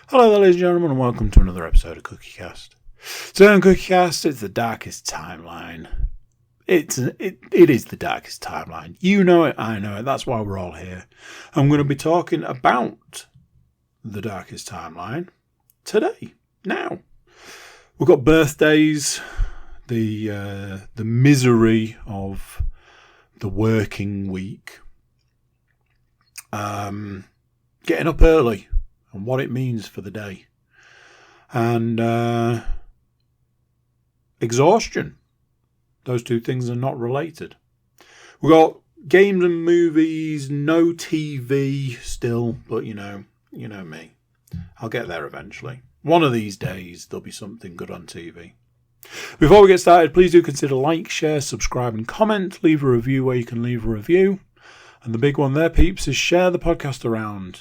Hello there, ladies and gentlemen, and welcome to another episode of CookieCast. Today on CookieCast, it's the darkest timeline. It is the darkest timeline. You know it, I know it, that's why we're all here. I'm going to be talking about the darkest timeline today, now. We've got birthdays, the misery of the working week, getting up early, and what it means for the day. And exhaustion. Those two things are not related. We've got games and movies, no TV still, but you know me. I'll get there eventually. One of these days, there'll be something good on TV. Before we get started, please do consider like, share, subscribe and comment. Leave a review where you can leave a review. And the big one there, peeps, is share the podcast around.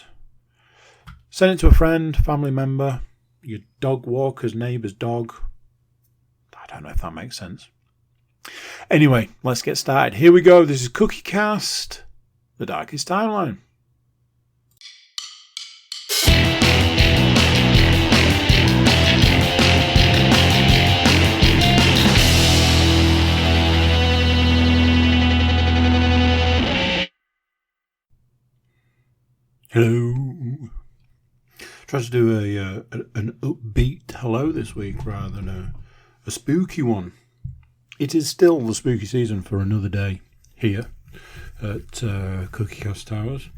Send it to a friend, family member, your dog walker's neighbour's dog. I don't know if that makes sense. Anyway, let's get started. Here we go. This is CookieCast, the darkest timeline. Hello. Try to do an upbeat hello this week rather than a spooky one. It is still the spooky season for another day here at CookieCast Towers.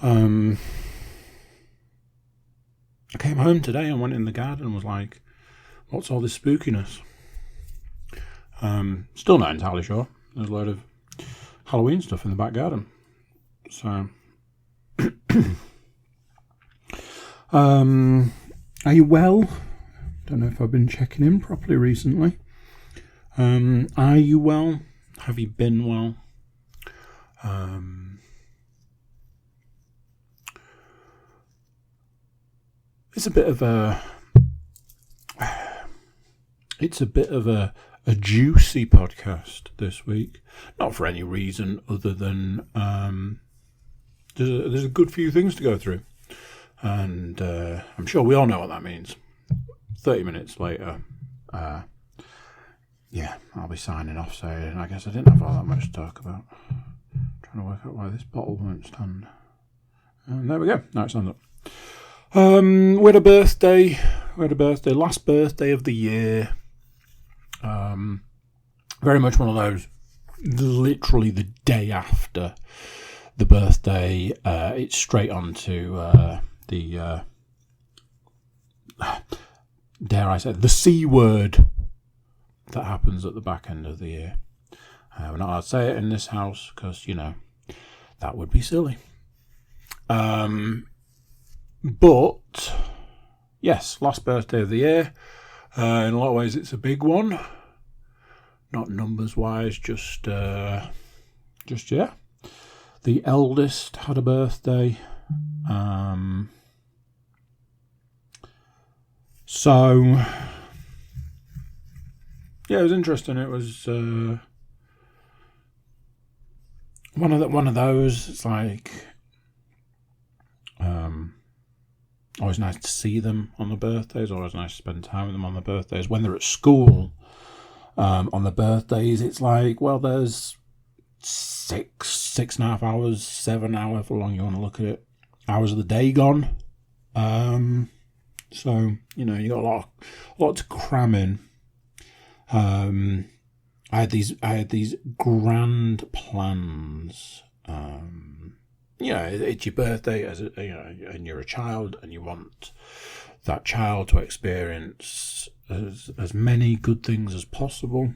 I came home today and went in the garden and was like, what's all this spookiness? Still not entirely sure. There's a load of Halloween stuff in the back garden. So... are you well? Don't know if I've been checking in properly recently. Are you well? Have you been well? It's a bit of a juicy podcast this week. Not for any reason other than there's a good few things to go through. And I'm sure we all know what that means. 30 minutes later, I'll be signing off saying, I guess I didn't have all that much to talk about. Trying to work out why this bottle won't stand. And there we go. Now it stands up. We had a birthday. Last birthday of the year. Very much one of those, literally the day after the birthday, it's straight on to the dare I say, the C word that happens at the back end of the year. We're not allowed to say it in this house because, that would be silly. But, yes, last birthday of the year. In a lot of ways, it's a big one. Not numbers-wise, just yeah. The eldest had a birthday. So, yeah, it was interesting. It was one of those. It's like always nice to see them on the birthdays. Always nice to spend time with them on the birthdays. When they're at school on the birthdays, it's like, well, there's 6.5 hours, 7 hours, however long you want to look at it, hours of the day gone. So, you got a lot to cram in. I had these grand plans. It's your birthday and you're a child and you want that child to experience as many good things as possible.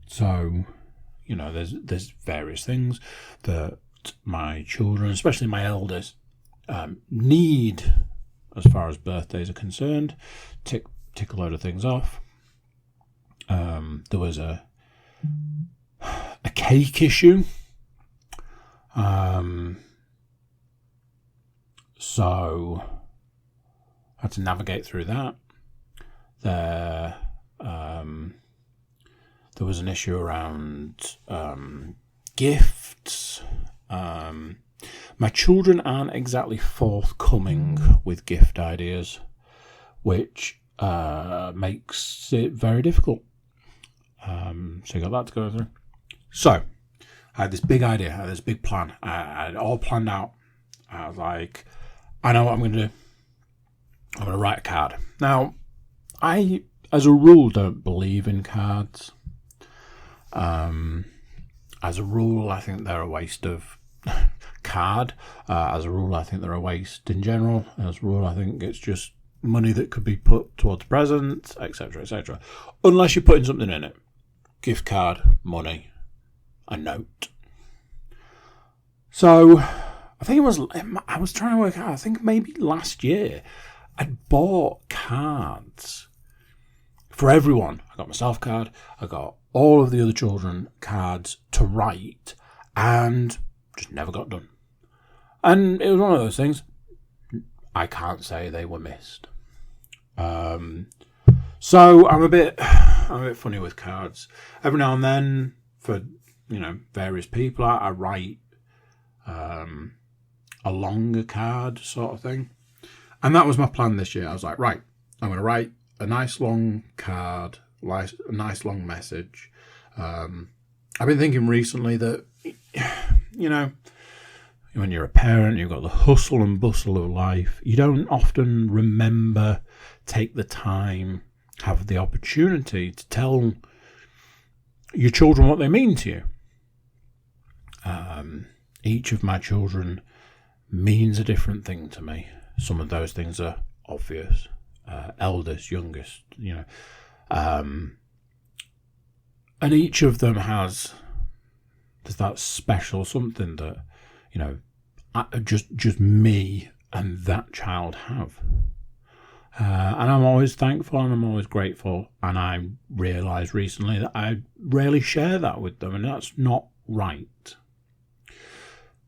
So, there's various things that my children, especially my eldest, need as far as birthdays are concerned. Tick a load of things off. There was a cake issue. So I had to navigate through that. There was an issue around gifts. My children aren't exactly forthcoming with gift ideas, which makes it very difficult. So you got that to go through. So I had this big idea, I had this big plan. I had it all planned out. I was like, I know what I'm going to do. I'm going to write a card. Now, I, as a rule, don't believe in cards. As a rule, I think they're a waste of card. As a rule, I think they're a waste in general. As a rule, I think it's just money that could be put towards presents, etc., etc. Unless you're putting something in it. Gift card, money, a note. So, I think I was trying to work out, I think maybe last year, I'd bought cards for everyone. I got myself a card, I got all of the other children cards to write, and just never got done. And it was one of those things, I can't say they were missed. So I'm a bit funny with cards. Every now and then, for various people, I write a longer card sort of thing. And that was my plan this year. I was like, right, I'm going to write a nice long card, a nice long message. I've been thinking recently that, when you're a parent, you've got the hustle and bustle of life. You don't often take the time, have the opportunity to tell your children what they mean to you. Each of my children means a different thing to me. Some of those things are obvious. Eldest, youngest, and each of them there's that special something that, just me and that child have. And I'm always thankful and I'm always grateful. And I realised recently that I rarely share that with them, and that's not right.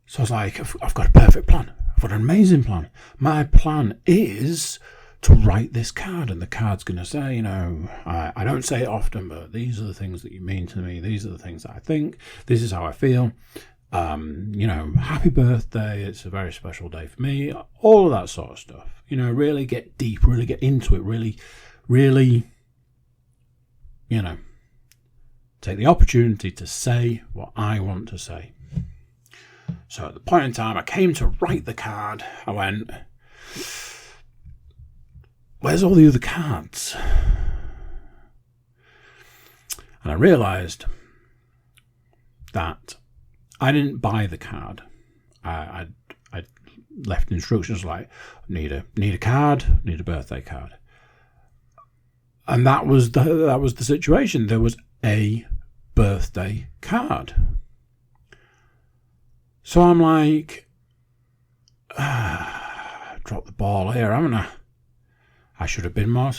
So I was like, I've got a perfect plan. I've got an amazing plan. My plan is to write this card, and the card's going to say, I don't say it often, but these are the things that you mean to me. These are the things that I think. This is how I feel. Happy birthday. It's a very special day for me. All of that sort of stuff. Really get deep, really get into it, really, take the opportunity to say what I want to say. So at the point in time I came to write the card, I went, where's all the other cards? And I realised that I didn't buy the card. I left instructions like, need a card, need a birthday card. And that was the situation. There was a birthday card. So I'm like, dropped the ball here, haven't I? I should have been more,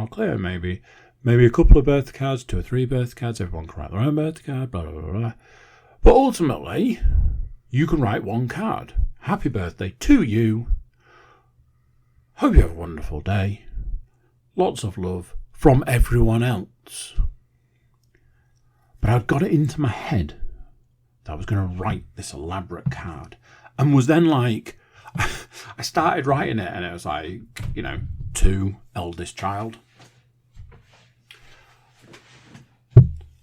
clear. Maybe a couple of birthday cards, 2 or 3 birthday cards. Everyone can write their own birthday card, blah, blah, blah, blah. But ultimately, you can write one card. Happy birthday to you. Hope you have a wonderful day. Lots of love from everyone else. But I'd got it into my head that I was going to write this elaborate card, and was then like, I started writing it, and it was like, to eldest child.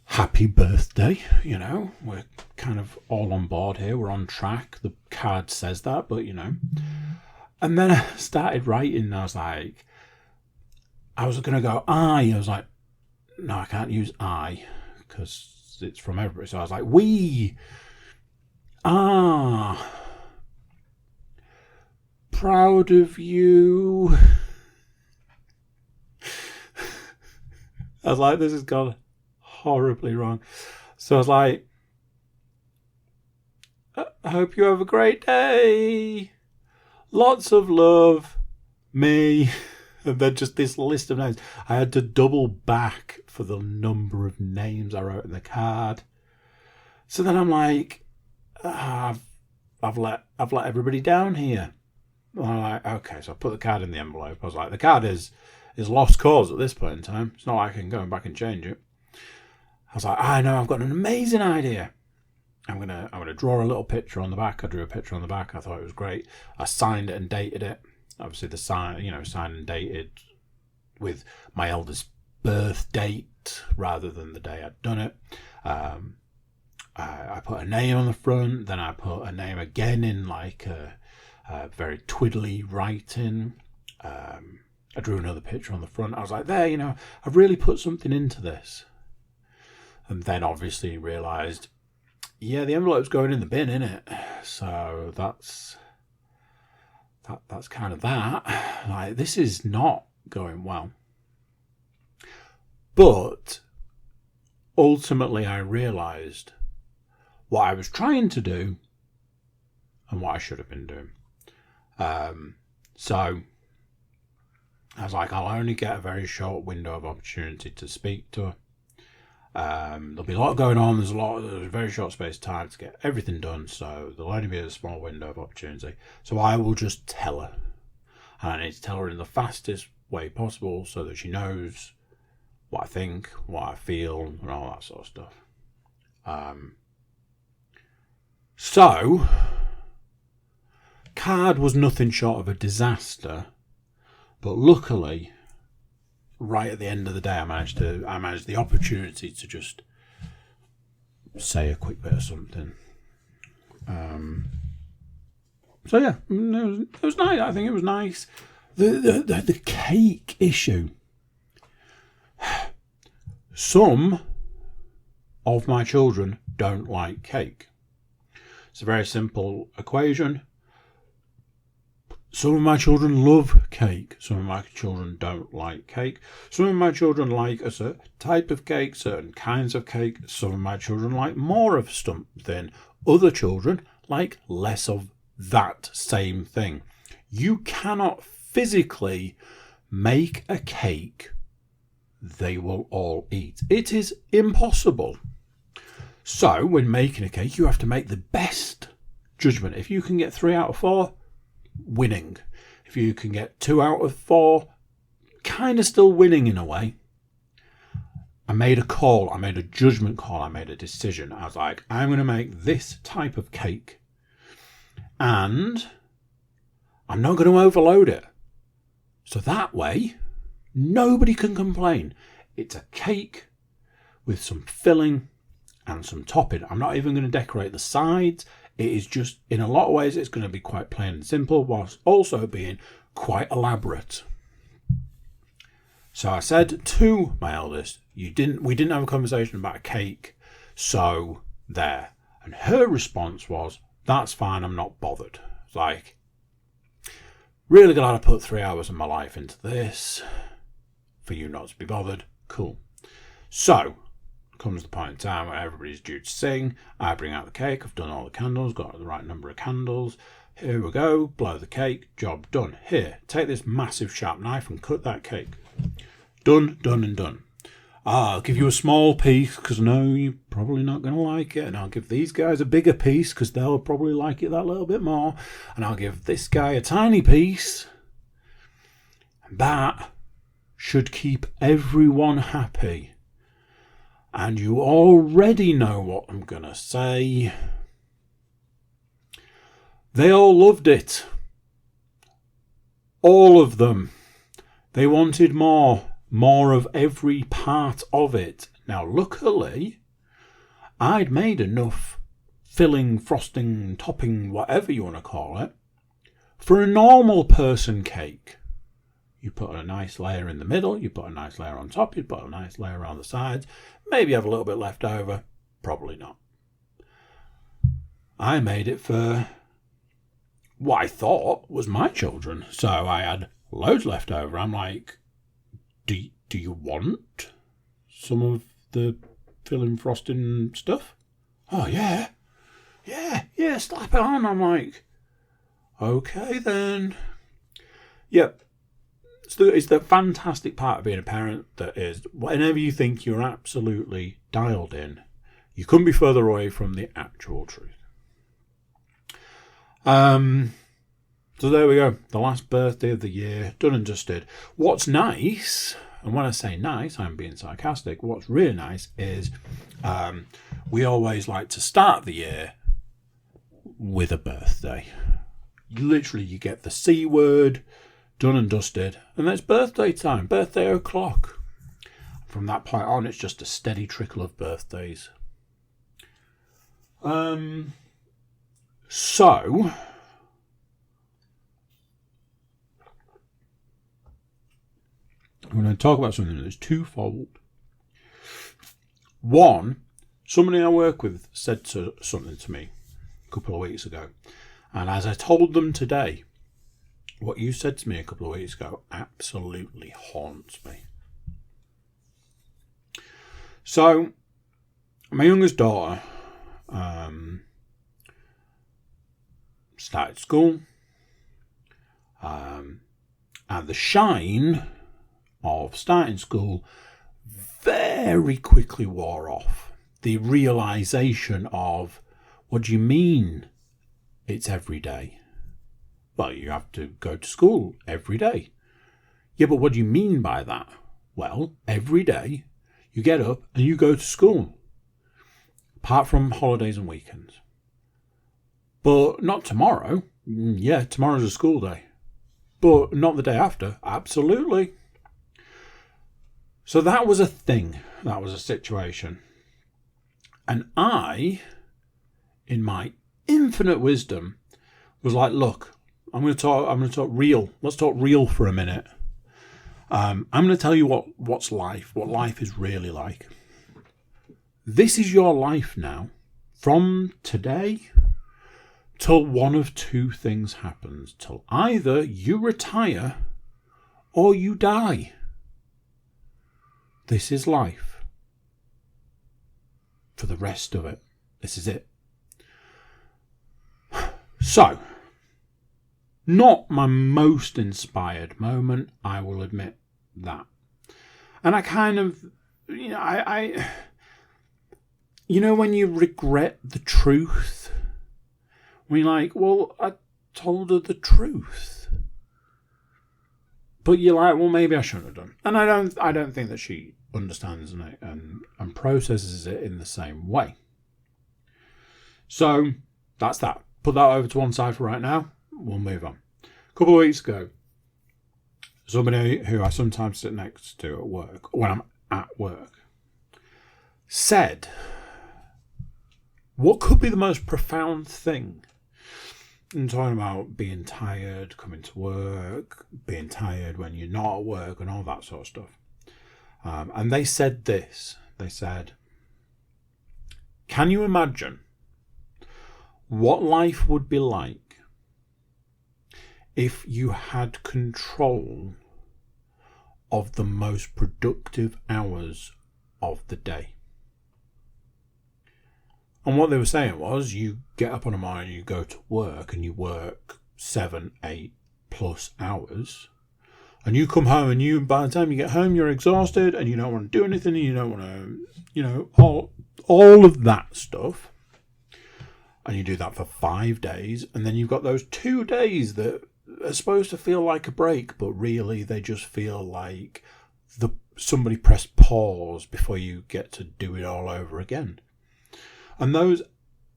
Happy birthday, we're kind of all on board here. We're on track. The card says that, but And then I started writing, and I was like, I was going to go I. I was like, no, I can't use I because it's from everybody. So I was like, we are proud of you. I was like, this has gone horribly wrong. So I was like, I hope you have a great day. Lots of love, me. And then just this list of names. I had to double back for the number of names I wrote in the card. So then I'm like, I've let everybody down here. And I'm like, okay, so I put the card in the envelope. I was like, the card is lost cause at this point in time. It's not like I can go back and change it. I was like, I know, I've got an amazing idea. I'm gonna draw a little picture on the back. I drew a picture on the back. I thought it was great. I signed it and dated it. Obviously, the signed and dated with my eldest birth date rather than the day I'd done it. I put a name on the front. Then I put a name again in like a very twiddly writing. I drew another picture on the front. I was like, there, I've really put something into this. And then obviously realised, yeah, the envelope's going in the bin, innit? So that's kind of that. Like, this is not going well. But ultimately I realised what I was trying to do and what I should have been doing. So I was like, I'll only get a very short window of opportunity to speak to her. There'll be a lot going on. There's a very short space of time to get everything done. So there'll only be a small window of opportunity. So I will just tell her. And I need to tell her in the fastest way possible so that she knows what I think, what I feel, and all that sort of stuff. So card was nothing short of a disaster. But luckily, right at the end of the day, I managed the opportunity to just say a quick bit of something. So yeah, it was nice. I think it was nice. The cake issue. Some of my children don't like cake. It's a very simple equation. Some of my children love cake. Some of my children don't like cake. Some of my children like a certain type of cake, certain kinds of cake. Some of my children like more of something. Other children like less of that same thing. You cannot physically make a cake they will all eat. It is impossible. So when making a cake, you have to make the best judgment. If you can get 3 out of 4, winning. If you can get 2 out of 4, kind of still winning in a way. I made a call. I made a judgment call. I made a decision. I was like, I'm going to make this type of cake. And I'm not going to overload it. So that way, nobody can complain. It's a cake with some filling and some topping. I'm not even going to decorate the sides. It is just, in a lot of ways, it's going to be quite plain and simple, whilst also being quite elaborate. So I said to my eldest, we didn't have a conversation about a cake, so there. And her response was, that's fine, I'm not bothered. It's like, really glad I put 3 hours of my life into this, for you not to be bothered. Cool. So comes the point in time where everybody's due to sing. I bring out the cake. I've done all the candles, got the right number of candles. Here we go. Blow the cake. Job done. Here, take this massive sharp knife and cut that cake. Done, done, and done. I'll give you a small piece because I know you're probably not going to like it. And I'll give these guys a bigger piece because they'll probably like it that little bit more. And I'll give this guy a tiny piece. And that should keep everyone happy. And you already know what I'm going to say. They all loved it. All of them. They wanted more of every part of it. Now, luckily, I'd made enough filling, frosting, topping, whatever you want to call it, for a normal person cake. You put a nice layer in the middle, you put a nice layer on top, you put a nice layer around the sides, maybe have a little bit left over, probably not. I made it for what I thought was my children, so I had loads left over. I'm like, do you want some of the filling, frosting stuff? Oh, yeah, slap it on. I'm like, okay then. Yep. It's the fantastic part of being a parent that is, whenever you think you're absolutely dialed in, you couldn't be further away from the actual truth. So there we go. The last birthday of the year, done and dusted. What's nice, And when I say nice, I'm being sarcastic. What's really nice is we always like to start the year with a birthday. Literally, you get the C word done and dusted, and it's birthday time, birthday o'clock. From that point on, it's just a steady trickle of birthdays. So, I'm going to talk about something that's twofold. One, somebody I work with said something to me a couple of weeks ago. And as I told them today, what you said to me a couple of weeks ago absolutely haunts me. So, my youngest daughter started school. And the shine of starting school very quickly wore off. The realization of, what do you mean it's every day? Well, you have to go to school every day. Yeah, but what do you mean by that? Well, every day you get up and you go to school, apart from holidays and weekends. But not tomorrow. Yeah, tomorrow's a school day. But not the day after. Absolutely. So that was a thing. That was a situation. And I, in my infinite wisdom, was like, look, I'm going to talk real. Let's talk real for a minute. I'm going to tell you what life is really like. This is your life now. From today till one of two things happens. Till either you retire or you die. This is life. For the rest of it. This is it. So, not my most inspired moment, I will admit that. And I kind of, I when you regret the truth, when you're like, well, I told her the truth. But you're like, well, maybe I shouldn't have done. And I don't think that she understands it and processes it in the same way. So that's that. Put that over to one side for right now. We'll move on. A couple of weeks ago, somebody who I sometimes sit next to at work, when I'm at work, said, what could be the most profound thing? I'm talking about being tired, coming to work, being tired when you're not at work and all that sort of stuff. And they said this. They said, can you imagine what life would be like if you had control of the most productive hours of the day? And what they were saying was, you get up on a morning, you go to work, and you work 7, 8 plus hours. And you come home, and by the time you get home, you're exhausted, and you don't want to do anything, and you don't want to, all of that stuff. And you do that for 5 days, and then you've got those 2 days that are supposed to feel like a break, but really they just feel like somebody pressed pause before you get to do it all over again. And those,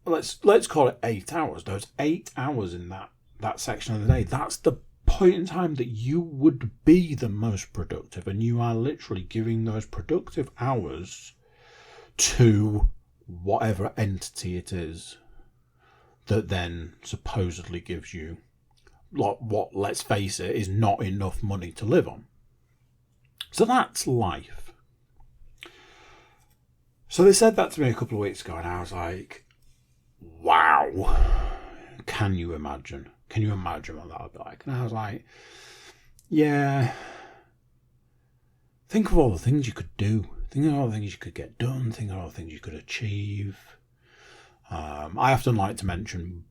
let's call it 8 hours. Those 8 hours in that section of the day, that's the point in time that you would be the most productive, and you are literally giving those productive hours to whatever entity it is that then supposedly gives you what, let's face it, is not enough money to live on. So that's life. So they said that to me a couple of weeks ago, and I was like, wow, can you imagine? Can you imagine what that would be like? And I was like, yeah, think of all the things you could do. Think of all the things you could get done. Think of all the things you could achieve. I often like to mention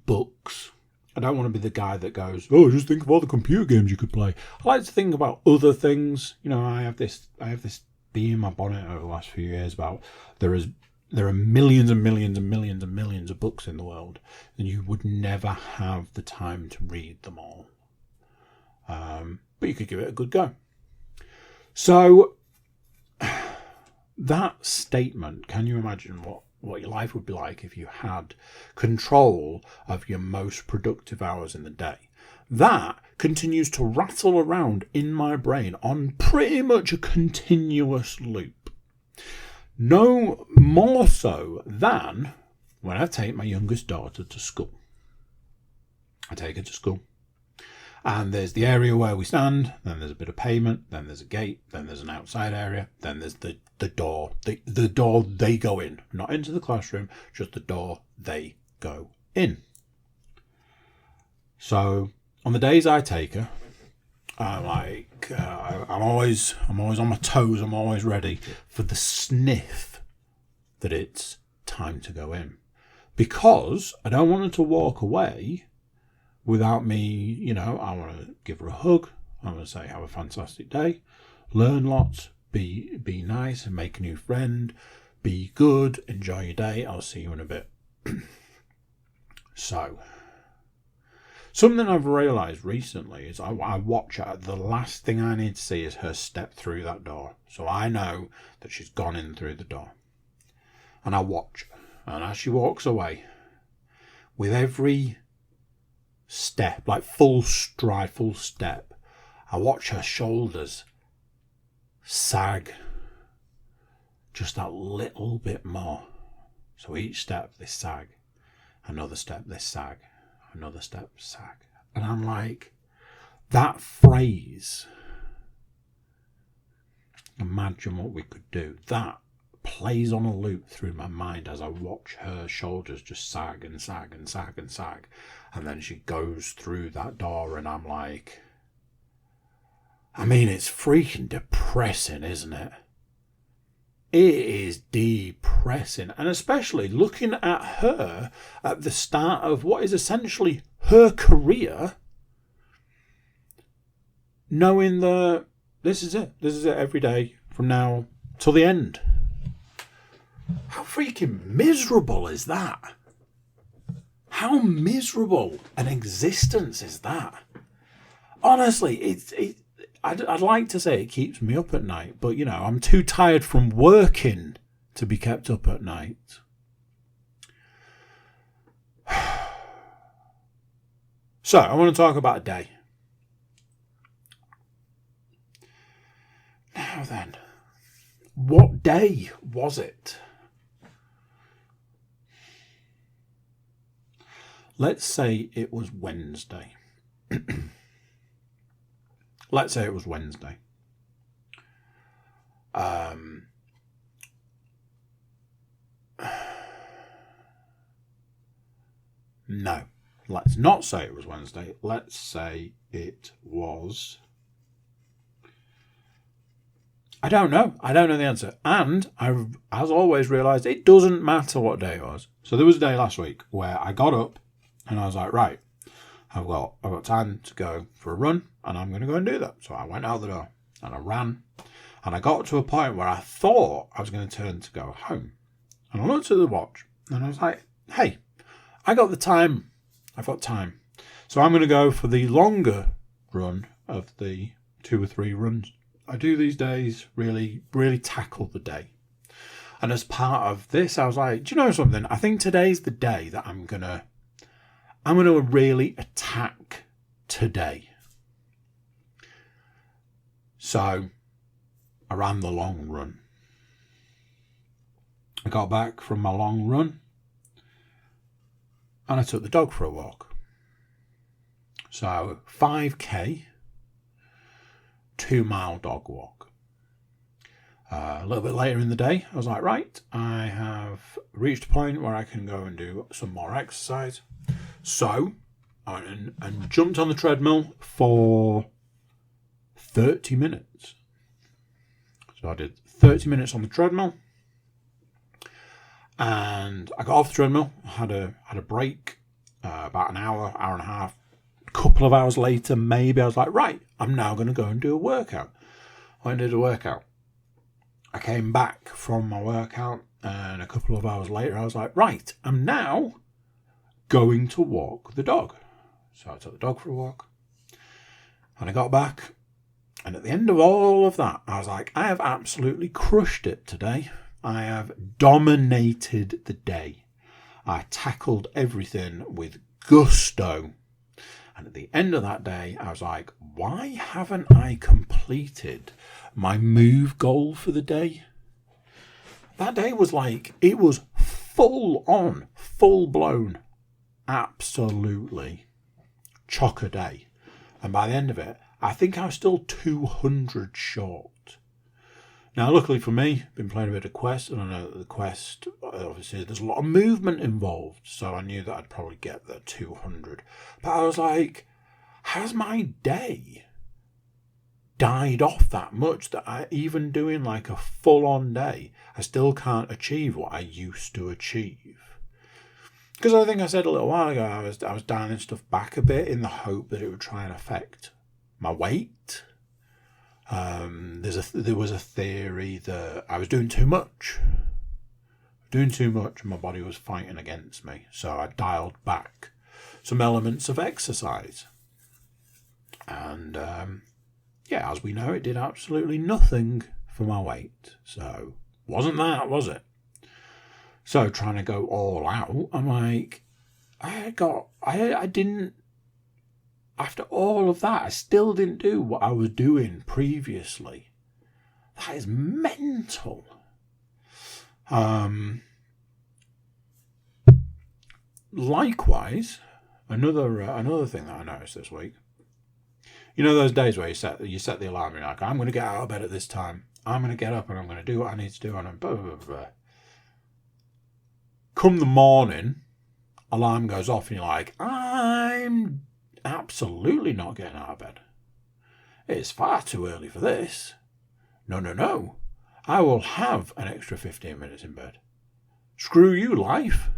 books. I don't want to be the guy that goes, oh, just think of all the computer games you could play. I like to think about other things. I have this bee in my bonnet over the last few years about there are millions and millions and millions and millions of books in the world, and you would never have the time to read them all. But you could give it a good go. So that statement, can you imagine what your life would be like if you had control of your most productive hours in the day? That continues to rattle around in my brain on pretty much a continuous loop. No more so than when I take my youngest daughter to school. I take her to school. And there's the area where we stand, then there's a bit of pavement, then there's a gate, then there's an outside area, then there's the door. The door they go in. Not into the classroom, just the door they go in. So on the days I take her, I'm always on my toes, I'm always ready for the sniff that it's time to go in. Because I don't want her to walk away without me, I want to give her a hug. I want to say, have a fantastic day, learn lots, be nice and make a new friend, be good, enjoy your day, I'll see you in a bit. So, something I've realised recently is I watch her. The last thing I need to see is her step through that door. So I know that she's gone in through the door. And I watch her. And as she walks away, with every step, like full stride, full step, I watch her shoulders sag just that little bit more. So each step they sag, another step they sag, another step sag. And I'm like, that phrase, imagine what we could do, that plays on a loop through my mind as I watch her shoulders just sag and sag and sag and sag. And then she goes through that door and I'm like, it's freaking depressing, isn't it? It is depressing. And especially looking at her at the start of what is essentially her career, knowing that this is it every day from now till the end. How freaking miserable is that? How miserable an existence is that? Honestly, I'd like to say it keeps me up at night, but I'm too tired from working to be kept up at night. So, I want to talk about a day. Now then, what day was it? Let's say it was Wednesday. Let's say it was Wednesday. No, let's not say it was Wednesday. Let's say it was... I don't know the answer. And I've, as always, realised it doesn't matter what day it was. So there was a day last week where I got up and I was like, right, I've got time to go for a run and I'm going to go and do that. So I went out the door and I ran and I got to a point where I thought I was going to turn to go home. And I looked at the watch and I was like, hey, I've got time. So I'm going to go for the longer run of the 2 or 3 runs I do these days, really tackle the day. And as part of this, I was like, do you know something? I think today's the day that I'm gonna really attack today. So I ran the long run. I got back from my long run and I took the dog for a walk. So 5k, 2-mile dog walk. A little bit later in the day, I was like, right, I have reached a point where I can go and do some more exercise. So I went in and jumped on the treadmill for 30 minutes. So I did 30 minutes on the treadmill. And I got off the treadmill, had a break, about an hour and a half. A couple of hours later, maybe, I was like, right, I'm now going to go and do a workout. I went and did a workout. I came back from my workout, and a couple of hours later, I was like, right, I'm now going to walk the dog. So I took the dog for a walk. And I got back, And at the end of all of that, I was like, I have absolutely crushed it today. I have dominated the day. I tackled everything with gusto. And at the end of that day, I was like, why haven't I completed my move goal for the day? That day was like, it was full on, full blown, absolutely chocker day. And by the end of it, I think I was still 200 short. Now, luckily for me, I've been playing a bit of Quest, and I know that the Quest, obviously, there's a lot of movement involved, so I knew that I'd probably get the 200. But I was like, has my day died off that much that even doing like a full-on day, I still can't achieve what I used to achieve? Because I think I said a little while ago, I was dialing stuff back a bit in the hope that it would try and affect my weight. There was a theory that I was doing too much. And my body was fighting against me. So I dialed back some elements of exercise. And as we know, it did absolutely nothing for my weight. So wasn't that, was it? So trying to go all out, I'm like, I didn't, after all of that, I still didn't do what I was doing previously. That is mental. Likewise, another thing that I noticed this week. You know those days where you set the alarm and you're like, I'm going to get out of bed at this time. I'm going to get up and I'm going to do what I need to do. And blah, blah, blah. Come the morning, alarm goes off and you're like, I'm absolutely not getting out of bed. It's far too early for this. No. I will have an extra 15 minutes in bed. Screw you, life.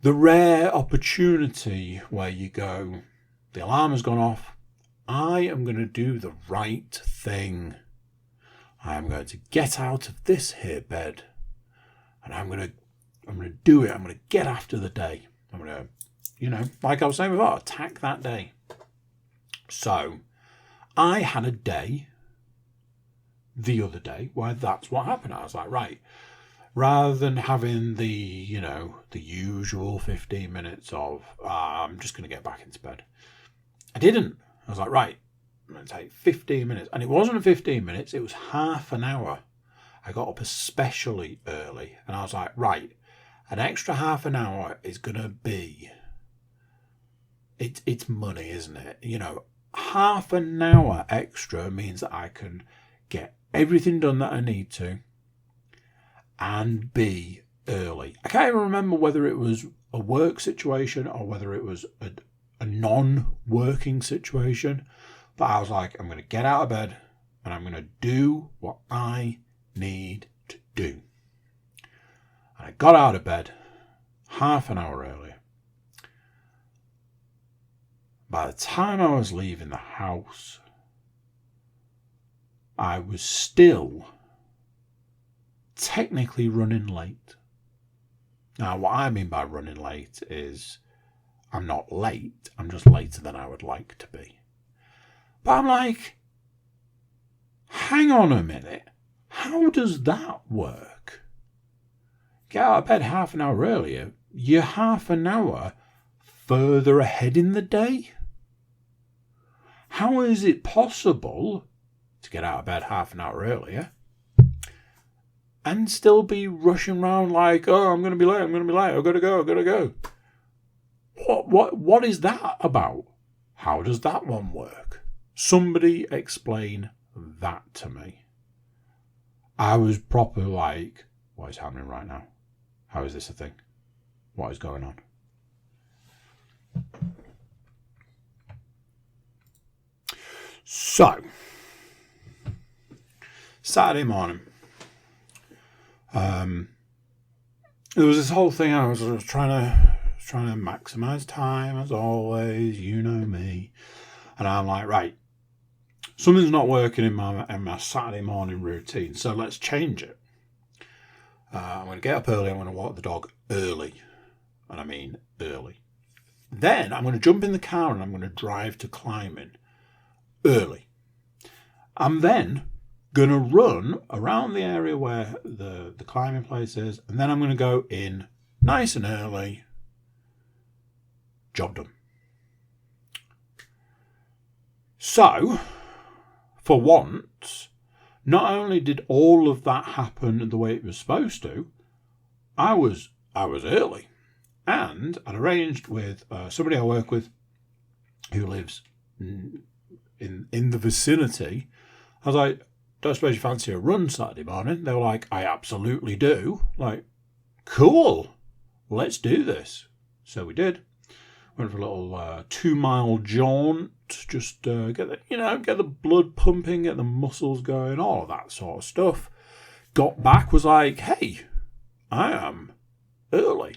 The rare opportunity where you go, the alarm has gone off. I am going to do the right thing. I am going to get out of this here bed, and I'm going to do it. I'm going to get after the day. I'm going to, like I was saying before, attack that day. So, I had a day the other day where that's what happened. I was like, right, rather than having the usual 15 minutes of, I'm just going to get back into bed. I didn't. I was like, right, I'm going to take 15 minutes. And it wasn't 15 minutes, it was half an hour. I got up especially early. And I was like, right, an extra half an hour is going to be, it's money, isn't it? Half an hour extra means that I can get everything done that I need to and be early. I can't even remember whether it was a work situation or whether it was a non-working situation, but I was like, I'm going to get out of bed and I'm going to do what I need to do. And I got out of bed half an hour earlier. By the time I was leaving the house, I was still technically running late. Now, what I mean by running late is I'm not late, I'm just later than I would like to be. But I'm like, hang on a minute, how does that work? Get out of bed half an hour earlier, you're half an hour further ahead in the day? How is it possible to get out of bed half an hour earlier and still be rushing around like, oh, I'm going to be late, I've got to go. What is that about? How does that one work? Somebody explain that to me. I was proper like, what is happening right now? How is this a thing? What is going on? So, Saturday morning, there was this whole thing. I was trying to maximize time as always. You know me, and I'm like, right, something's not working in my Saturday morning routine, so let's change it. I'm going to get up early. I'm going to walk the dog early, and I mean early. Then I'm going to jump in the car and I'm going to drive to climbing. early. I'm then going to run around the area where the climbing place is, and then I'm going to go in nice and early. Job done. So, for once, not only did all of that happen the way it was supposed to, I was early, and I'd arranged with somebody I work with who lives in the vicinity. I was like, don't suppose you fancy a run Saturday morning? They were like, I absolutely do. Like, cool, let's do this. So we did. Went for a little 2-mile jaunt, just get the blood pumping, get the muscles going, all of that sort of stuff. Got back, was like, hey, I am early.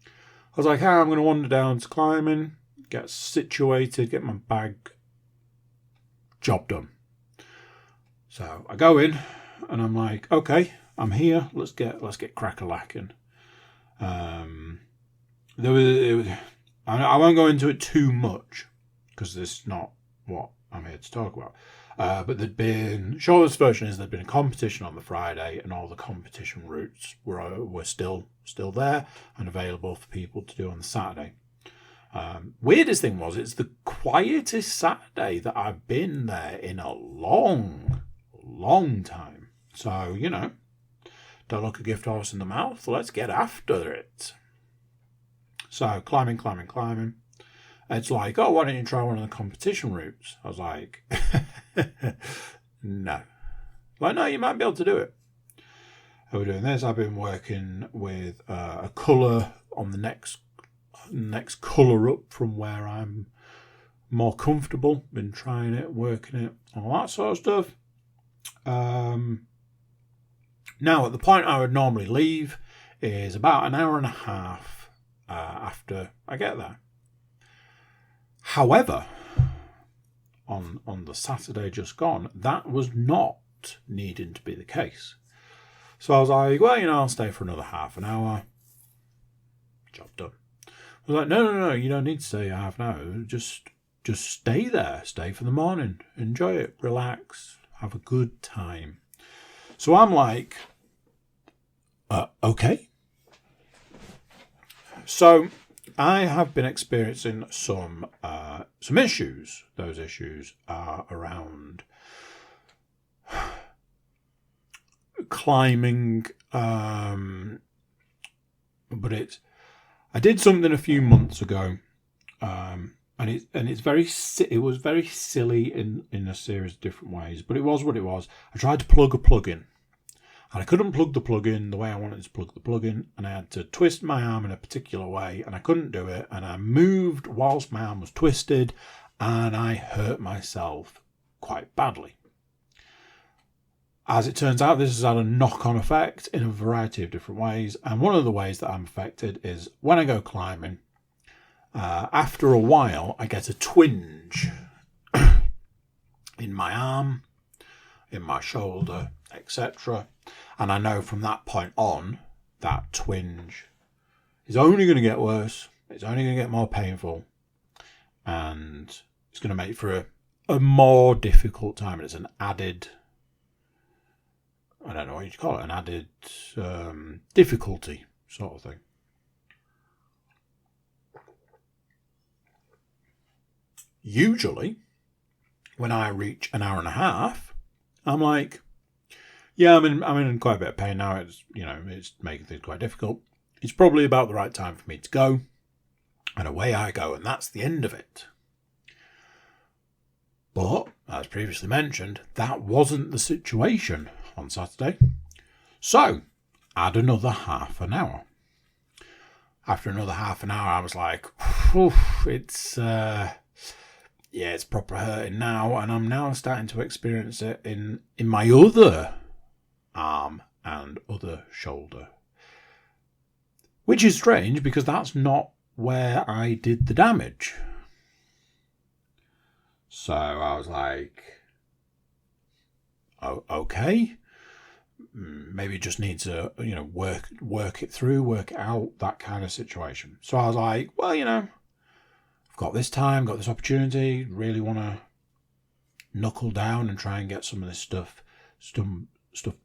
I was like, hey, I'm going to wander down to climbing, get situated, get my bag, job done. So I go in, and I'm like, okay, I'm here. Let's get crack-a-lacking. I won't go into it too much because this is not what I'm here to talk about. But shortest version is there'd been a competition on the Friday, and all the competition routes were still there and available for people to do on the Saturday. Weirdest thing was, it's the quietest Saturday that I've been there in a long time. So, don't look a gift horse in the mouth. Let's get after it. So, climbing. It's like, oh, why don't you try one of the competition routes? I was like, no. Like, no, you might be able to do it. We're doing this. I've been working with a colour on the next colour up from where I'm more comfortable. Been trying it, working it, all that sort of stuff. Now, at the point I would normally leave is about an hour and a half after I get there. However, on the Saturday just gone, that was not needing to be the case. So I was like, well, I'll stay for another half an hour. Job done. I was like, no, you don't need to stay a half an hour. Just stay there. Stay for the morning. Enjoy it. Relax. Have a good time. So I'm like, okay. So I have been experiencing some issues. Those issues are around climbing, but I did something a few months ago, and it was very silly in a series of different ways, but it was what it was. I tried to plug a plug in, and I couldn't plug the plug in the way I wanted to plug the plug in, and I had to twist my arm in a particular way, and I couldn't do it, and I moved whilst my arm was twisted, and I hurt myself quite badly. As it turns out, this has had a knock-on effect in a variety of different ways, and one of the ways that I'm affected is when I go climbing, after a while I get a twinge in my arm, in my shoulder, etc. And I know from that point on, that twinge is only going to get worse, it's only going to get more painful, and it's going to make for a more difficult time. And it's an added, I don't know what you call it, an added difficulty sort of thing. Usually, when I reach an hour and a half, I'm like, yeah, I'm in quite a bit of pain now. It's making things quite difficult. It's probably about the right time for me to go. And away I go, and that's the end of it. But, as previously mentioned, that wasn't the situation on Saturday. So, add another half an hour. After another half an hour, I was like, it's proper hurting now, and I'm now starting to experience it in my other arm and other shoulder. Which is strange, because that's not where I did the damage. So I was like, oh, okay. Maybe just need to, work it through, work it out, that kind of situation. So I was like, well, I've got this time, got this opportunity, really want to, knuckle down and try and get some of this stuff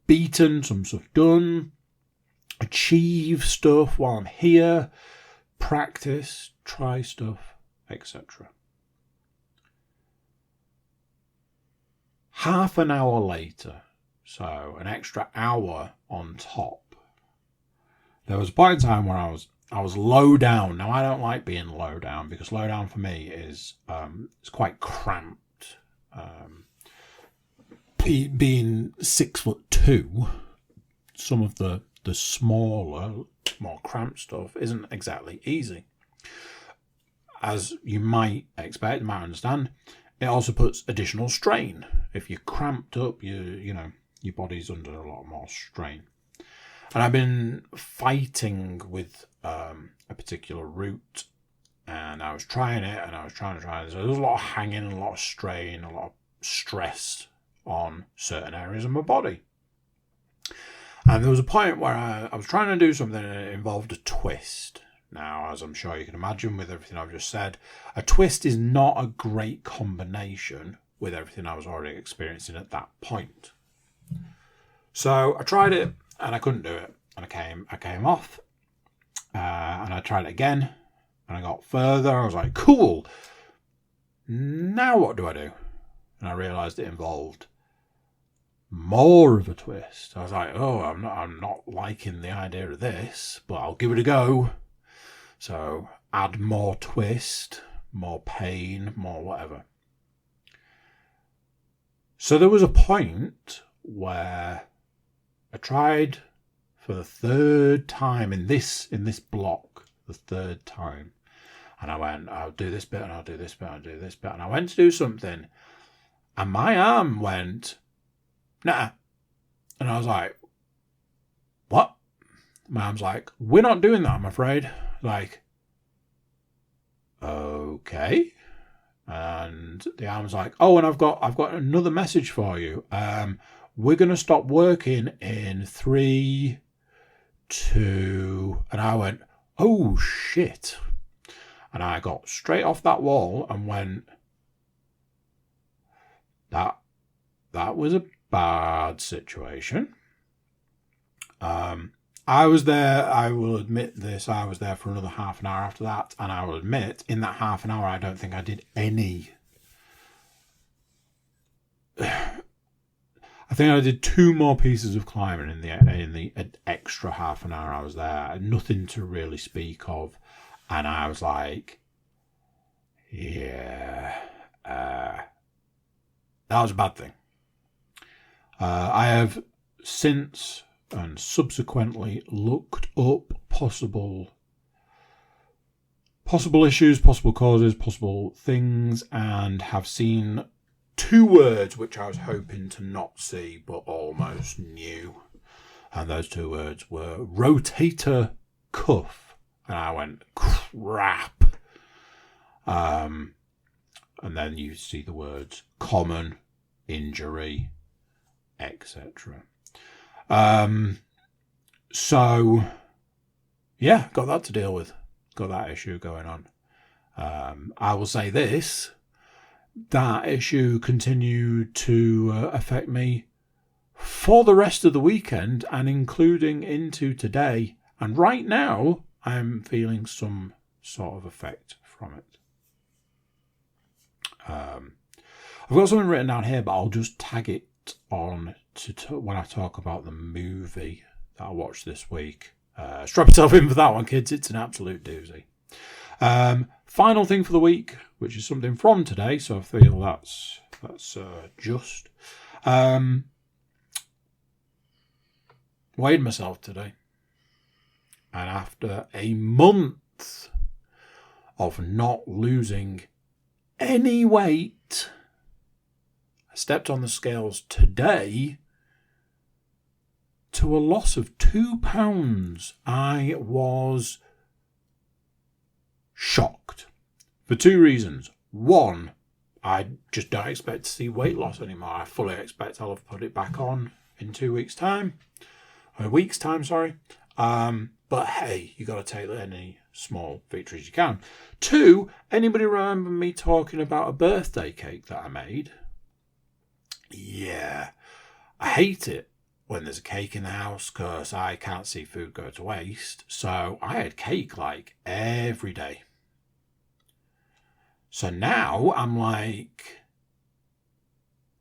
beaten, some stuff done, achieve stuff while I'm here, practice, try stuff, etc. Half an hour later, so an extra hour on top, there was a point in time where I was low down. Now, I don't like being low down because low down for me is it's quite cramped. Being 6'2", some of the smaller, more cramped stuff isn't exactly easy. As you might expect, you might understand, it also puts additional strain. If you're cramped up, your body's under a lot more strain. And I've been fighting with a particular route, and I was trying it, and I was trying it. So there was a lot of hanging, a lot of strain, a lot of stress on certain areas of my body. And there was a point where I was trying to do something and it involved a twist. Now, as I'm sure you can imagine with everything I've just said, a twist is not a great combination with everything I was already experiencing at that point. So I tried it and I couldn't do it. And I came off and I tried it again and I got further. I was like, cool. Now what do I do? And I realised it involved more of a twist. I was like, oh, I'm not liking the idea of this, but I'll give it a go. So add more twist, more pain, more whatever. So there was a point where I tried for the third time in this block, the third time. And I went, I'll do this bit and I'll do this bit and I'll do this bit. And I went to do something and my arm went, nah. And I was like, what? My arm's like, we're not doing that, I'm afraid. Like, okay. And the arm's like, oh, and I've got another message for you. We're going to stop working in 3, 2, and I went, oh shit. And I got straight off that wall and went, that was a bad situation. I was there, I will admit this, I was there for another half an hour after that, and I will admit, in that half an hour, I don't think I did any. I think I did 2 more pieces of climbing in the extra half an hour I was there. Nothing to really speak of. And I was like, yeah, that was a bad thing. I have since and subsequently looked up possible issues, possible causes, possible things, and have seen 2 words which I was hoping to not see but almost knew. And those 2 words were rotator cuff. And I went, crap. And then you see the words common, injury, etc. So, yeah, got that to deal with. Got that issue going on. I will say this. That issue continued to affect me for the rest of the weekend and including into today. And right now, I'm feeling some sort of effect from it. I've got something written down here, but I'll just tag it on to when I talk about the movie that I watched this week. Strap yourself in for that one, kids. It's an absolute doozy. Final thing for the week, which is something from today, so I feel that's just. Weighed myself today. And after a month of not losing any weight, I stepped on the scales today to a loss of 2 pounds. I was shocked for 2 reasons. One, I just don't expect to see weight loss anymore. I fully expect I'll have put it back on in 2 weeks' time. A week's time, sorry. But hey, you got to take any small victories you can. 2, anybody remember me talking about a birthday cake that I made? Yeah, I hate it when there's a cake in the house because I can't see food go to waste. So I had cake like every day. So now I'm like,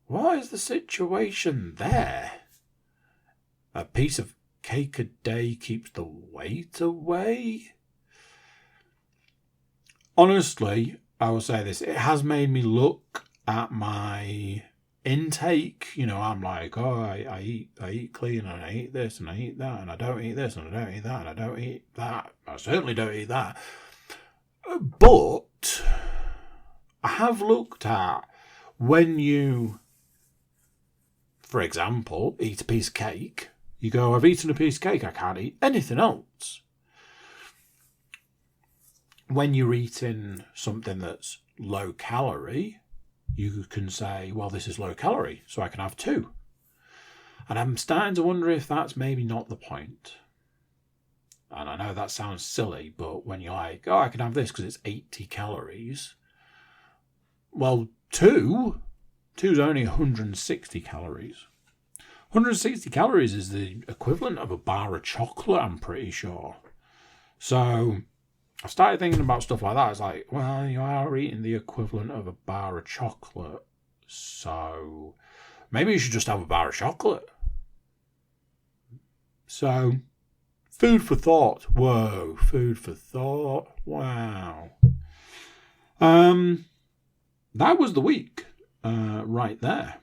what is the situation there? A piece of cake a day keeps the weight away? Honestly, I will say this, it has made me look at my intake. You know, I'm like, oh, I eat clean, and I eat this and I eat that, and I don't eat this and I don't eat that, and I don't eat that. I certainly don't eat that. But I have looked at when you, for example, eat a piece of cake, you go, I've eaten a piece of cake, I can't eat anything else. When you're eating something that's low calorie, you can say, well, this is low calorie, so I can have two. And I'm starting to wonder if that's maybe not the point. And I know that sounds silly, but when you're like, oh, I can have this because it's 80 calories. Well, two's only 160 calories. 160 calories is the equivalent of a bar of chocolate, I'm pretty sure. So I started thinking about stuff like that. It's like, well, you are eating the equivalent of a bar of chocolate. So maybe you should just have a bar of chocolate. So, food for thought. Whoa, food for thought. Wow. That was the week right there.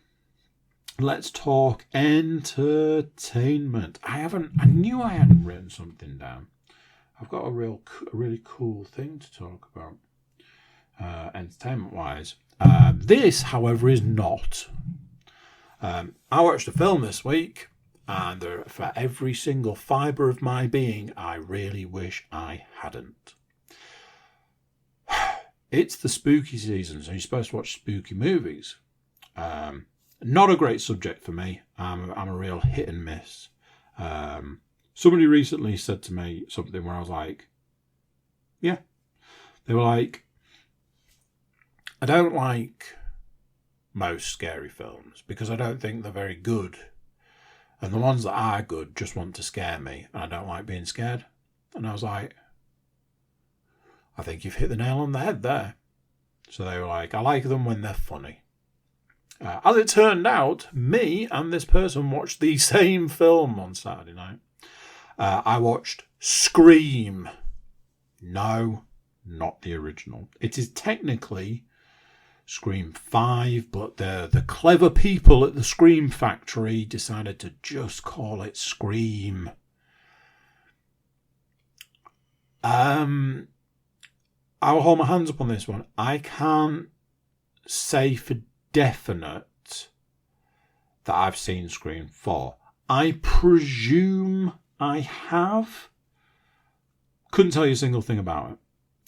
Let's talk entertainment. I knew I hadn't written something down. I've got a really cool thing to talk about, entertainment-wise. This, however, is not. I watched a film this week, and for every single fibre of my being, I really wish I hadn't. It's the spooky season, so you're supposed to watch spooky movies. Not a great subject for me. I'm a real hit and miss. Somebody recently said to me something where I was like, yeah. They were like, I don't like most scary films because I don't think they're very good. And the ones that are good just want to scare me, and I don't like being scared. And I was like, I think you've hit the nail on the head there. So they were like, I like them when they're funny. As it turned out, me and this person watched the same film on Saturday night. I watched Scream. No, not the original. It is technically Scream 5, but the clever people at the Scream Factory decided to just call it Scream. I'll hold my hands up on this one. I can't say for definite that I've seen Scream 4. I presume I have. Couldn't tell you a single thing about it.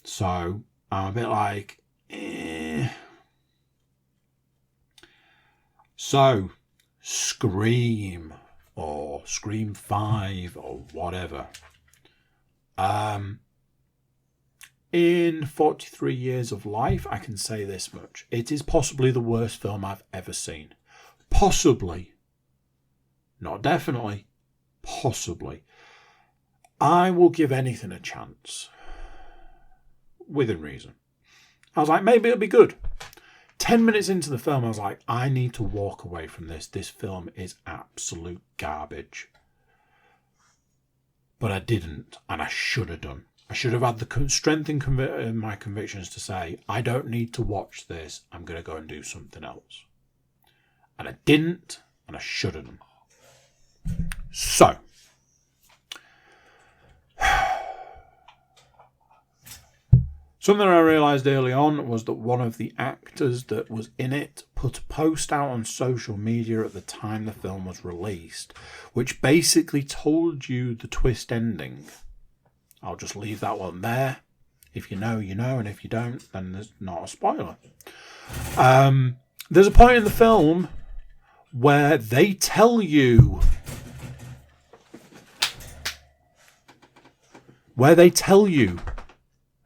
So I'm a bit like, eh. So, Scream, or Scream 5, or whatever. In 43 years of life, I can say this much. It is possibly the worst film I've ever seen. Possibly. Not definitely. Possibly. I will give anything a chance. Within reason. I was like, maybe it'll be good. 10 minutes into the film, I was like, I need to walk away from this. This film is absolute garbage. But I didn't, and I should have done. I should have had the strength in my convictions to say, I don't need to watch this. I'm going to go and do something else. And I didn't, and I should have done. So, something I realised early on was that one of the actors that was in it put a post out on social media at the time the film was released, which basically told you the twist ending. I'll just leave that one there. If you know, you know, and if you don't, then there's not a spoiler. There's a point in the film where they tell you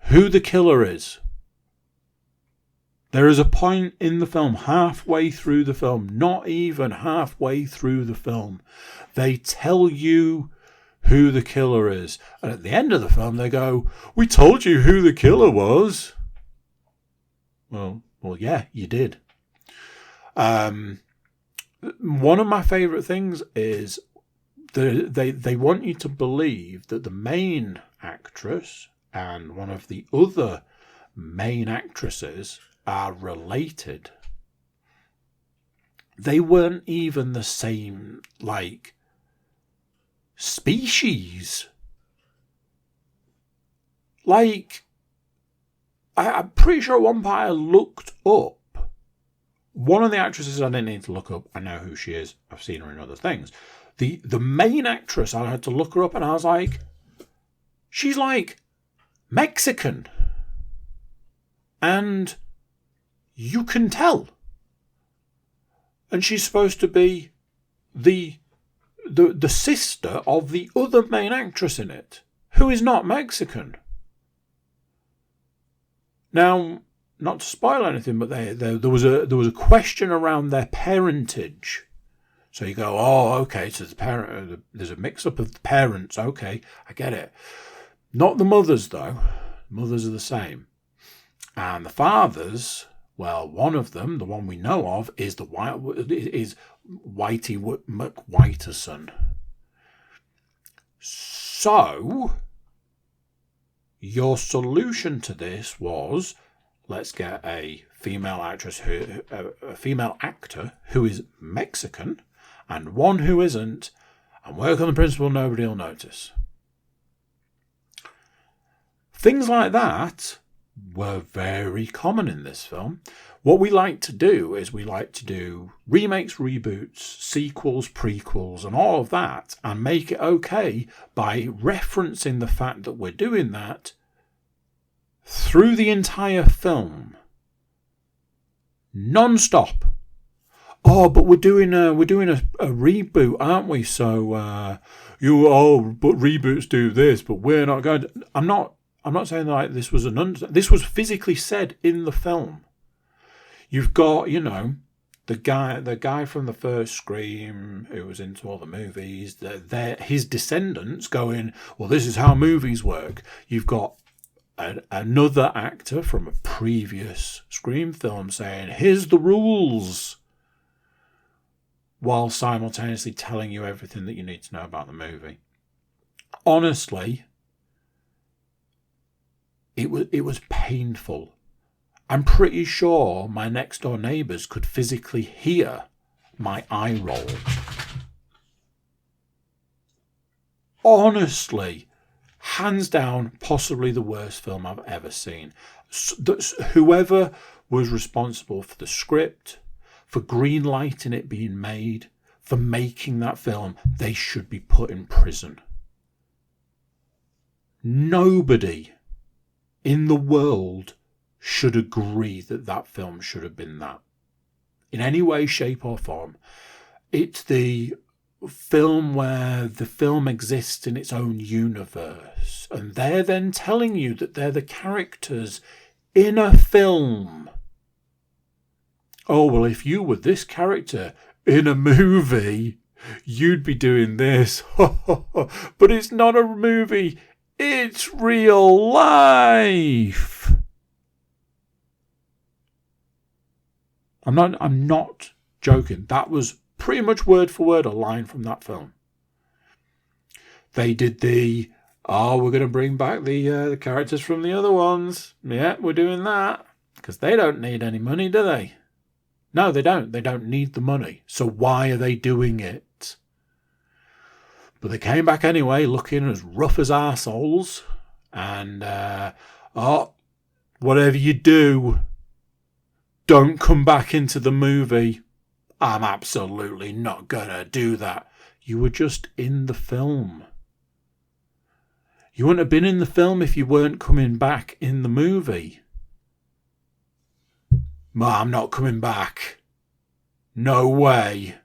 who the killer is. There is a point in the film, halfway through the film, not even halfway through the film, they tell you who the killer is. And at the end of the film, they go, "We told you who the killer was." Well, yeah, you did. One of my favourite things is they want you to believe that the main actress and one of the other main actresses are related. They weren't even the same, species. I'm pretty sure at one point I looked up. One of the actresses I didn't need to look up. I know who she is. I've seen her in other things. The main actress, I had to look her up, and I was like, she's Mexican. And you can tell. And she's supposed to be the sister of the other main actress in it, who is not Mexican. Now, not to spoil anything, but there was a question around their parentage. So you go, oh, okay, so there's a mix-up of the parents. Okay, I get it. Not the mothers, though. Mothers are the same. And the fathers, well, one of them, the one we know of, is Whitey McWhiterson. So, your solution to this was, let's get a female actress, a female actor who is Mexican, and one who isn't, and work on the principle nobody will notice. Things like that were very common in this film. What we like to do is we like to do remakes, reboots, sequels, prequels, and all of that, and make it okay by referencing the fact that we're doing that through the entire film, non-stop. Oh, but we're doing a reboot, aren't we? So but reboots do this, but we're not going to. I'm not saying that this was this was physically said in the film. You've got, the guy from the first Scream who was into all the movies, his descendants going, well, this is how movies work. You've got another actor from a previous Scream film saying, here's the rules, while simultaneously telling you everything that you need to know about the movie. Honestly, it was painful. I'm pretty sure my next door neighbours could physically hear my eye roll. Honestly, hands down, possibly the worst film I've ever seen. Whoever was responsible for the script, for green-lighting it being made, for making that film, they should be put in prison. Nobody in the world should agree that film should have been that. In any way, shape or form. It's the film where the film exists in its own universe. And they're then telling you that they're the characters in a film. Oh, well, if you were this character in a movie, you'd be doing this. But it's not a movie. It's real life. I'm not joking. That was pretty much word for word a line from that film. They did we're going to bring back the characters from the other ones. Yeah, we're doing that. Because they don't need any money, do they? No, they don't. They don't need the money. So why are they doing it? But they came back anyway, looking as rough as arseholes. And, whatever you do, don't come back into the movie. I'm absolutely not going to do that. You were just in the film. You wouldn't have been in the film if you weren't coming back in the movie. I'm not coming back. No way.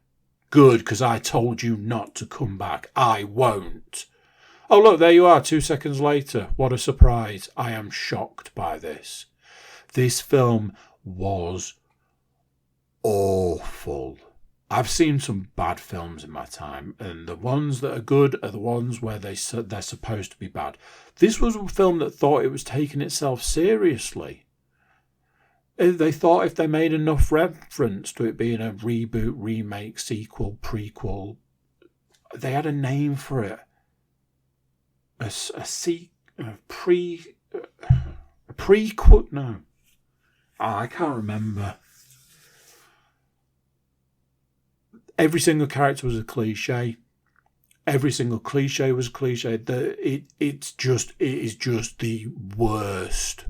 Good, because I told you not to come back. I won't. Oh, look, there you are, 2 seconds later. What a surprise. I am shocked by this. This film was awful. I've seen some bad films in my time, and the ones that are good are the ones where they're supposed to be bad. This was a film that thought it was taking itself seriously. They thought if they made enough reference to it being a reboot, remake, sequel, prequel, they had a name for it. A prequel? No. I can't remember. Every single character was a cliche. Every single cliche was a cliche. It is just the worst.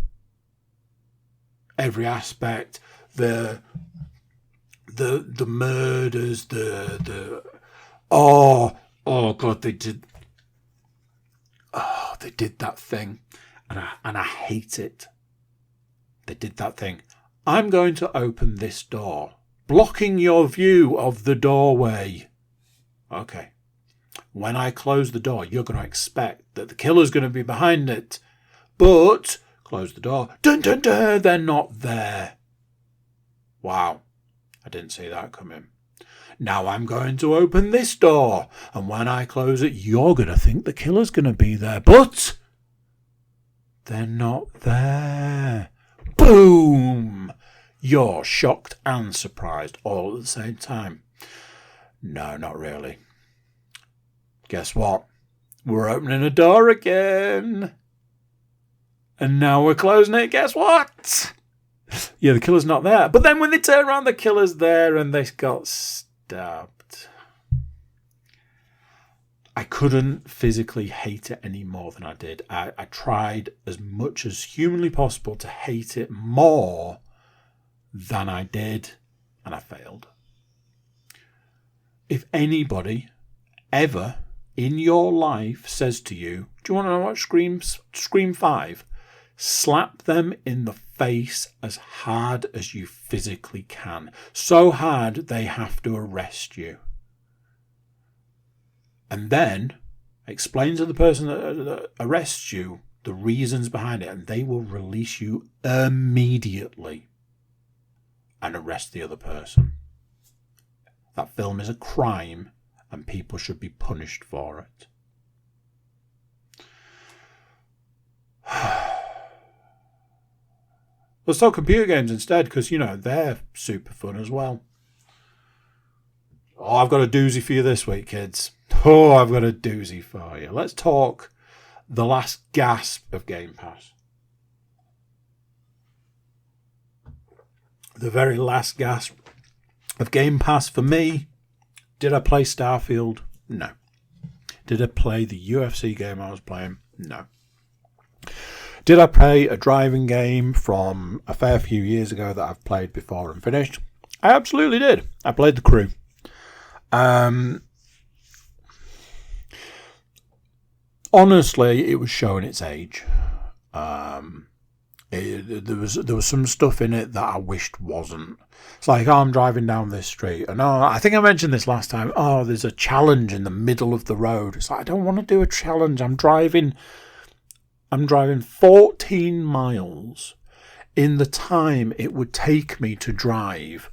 Every aspect, the murders, oh god, they did that thing, and I hate it. They did that thing. I'm going to open this door, blocking your view of the doorway. Okay. When I close the door, you're going to expect that the killer's going to be behind it. But close the door. Dun dun dun, they're not there. Wow. I didn't see that coming. Now I'm going to open this door, and when I close it, you're going to think the killer's going to be there. But they're not there. Boom! You're shocked and surprised all at the same time. No, not really. Guess what? We're opening a door again. And now we're closing it. Guess what? Yeah, the killer's not there. But then when they turn around, the killer's there and they got stabbed. I couldn't physically hate it any more than I did. I tried as much as humanly possible to hate it more than I did, and I failed. If anybody ever in your life says to you, do you want to know what Scream 5? Slap them in the face as hard as you physically can. So hard they have to arrest you. And then explain to the person that arrests you the reasons behind it, and they will release you immediately and arrest the other person. That film is a crime and people should be punished for it. Let's talk computer games instead, because, they're super fun as well. Oh, I've got a doozy for you this week, kids. Oh, I've got a doozy for you. Let's talk the last gasp of Game Pass. The very last gasp of Game Pass for me. Did I play Starfield? No. Did I play the UFC game I was playing? No. Did I play a driving game from a fair few years ago that I've played before and finished? I absolutely did. I played The Crew. Honestly, it was showing its age. There was some stuff in it that I wished wasn't. It's like, I'm driving down this street, and I think I mentioned this last time. There's a challenge in the middle of the road. It's like, I don't want to do a challenge. I'm driving 14 miles in the time it would take me to drive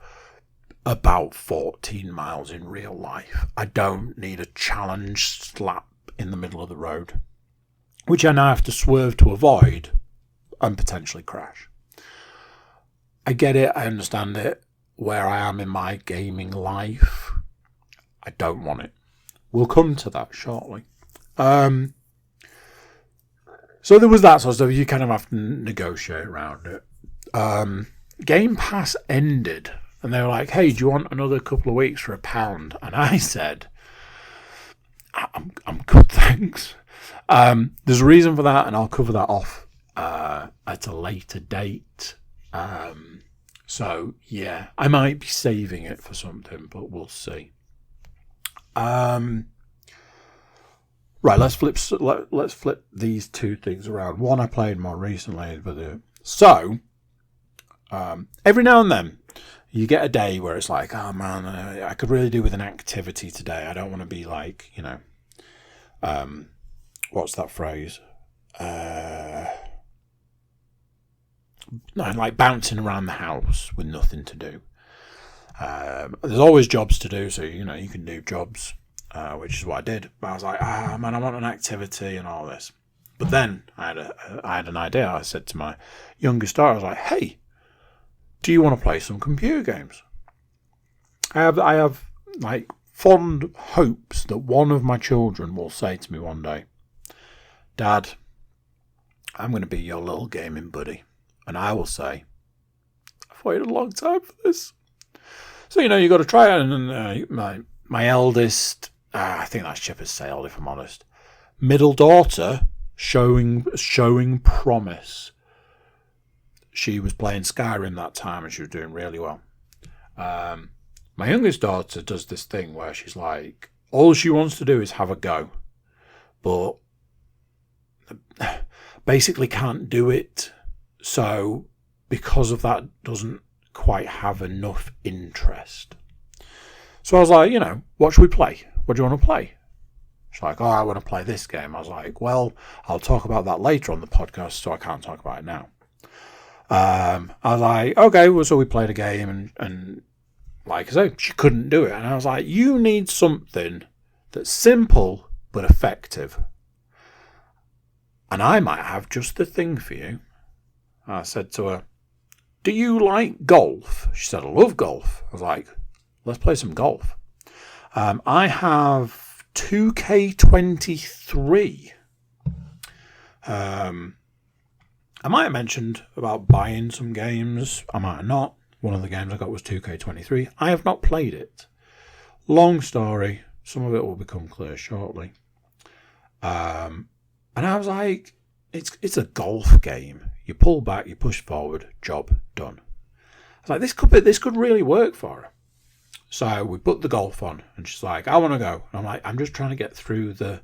about 14 miles in real life. I don't need a challenge slap in the middle of the road, which I now have to swerve to avoid and potentially crash. I get it. I understand it. Where I am in my gaming life, I don't want it. We'll come to that shortly. So there was that sort of stuff. You kind of have to negotiate around it. Game Pass ended, and they were like, hey, do you want another couple of weeks for £1? And I said, I'm good, thanks. There's a reason for that, and I'll cover that off at a later date. So yeah, I might be saving it for something, but we'll see. Right, let's flip these two things around. One I played more recently, but every now and then you get a day where it's like, oh man, I could really do with an activity today. I don't want to be like, what's that phrase? like bouncing around the house with nothing to do. There's always jobs to do, so you can do jobs, which is what I did. But I was like, man, I want an activity and all this. But then I had an idea. I said to my youngest daughter, I was like, hey, do you want to play some computer games? I have like fond hopes that one of my children will say to me one day, Dad, I'm going to be your little gaming buddy. And I will say, I've waited a long time for this. So, you got to try it. And my eldest, I think that's chip as sailed, if I'm honest. Middle daughter, showing promise. She was playing Skyrim that time and she was doing really well. My youngest daughter does this thing where she's like, all she wants to do is have a go. But basically can't do it. So because of that, doesn't quite have enough interest. So I was like, what should we play? What do you want to play? She's like, I want to play this game. I was like, well, I'll talk about that later on the podcast, so I can't talk about it now. I was like, okay, well, so we played a game and like I say, she couldn't do it. And I was like, you need something that's simple but effective. And I might have just the thing for you. I said to her, do you like golf? She said, I love golf. I was like, let's play some golf. I have 2K23. I might have mentioned about buying some games. I might have not. One of the games I got was 2K23. I have not played it. Long story. Some of it will become clear shortly. And I was like, it's a golf game. You pull back, you push forward, job done. I was like, this could really work for her. So we put the golf on, and she's like, I want to go. And I'm like, I'm just trying to get through the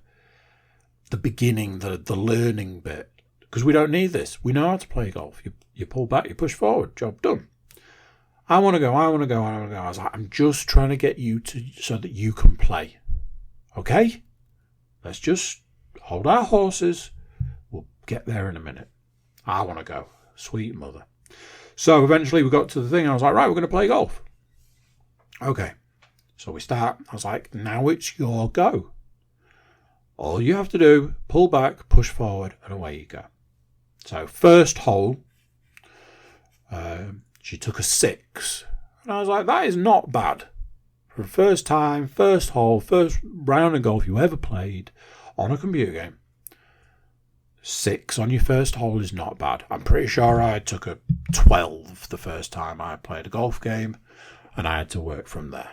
beginning, the learning bit, because we don't need this. We know how to play golf. You pull back, you push forward, job done. I want to go. I was like, I'm just trying to get you so that you can play. Okay? Let's just hold our horses. We'll get there in a minute. I want to go. Sweet mother. So eventually we got to the thing. I was like, right, we're going to play golf. Okay. So we start. I was like, now it's your go. All you have to do, pull back, push forward, and away you go. So first hole, she took a 6. And I was like, that is not bad. For the first time, first hole, first round of golf you ever played on a computer game. 6 on your first hole is not bad. I'm pretty sure I took a 12 the first time I played a golf game, and I had to work from there.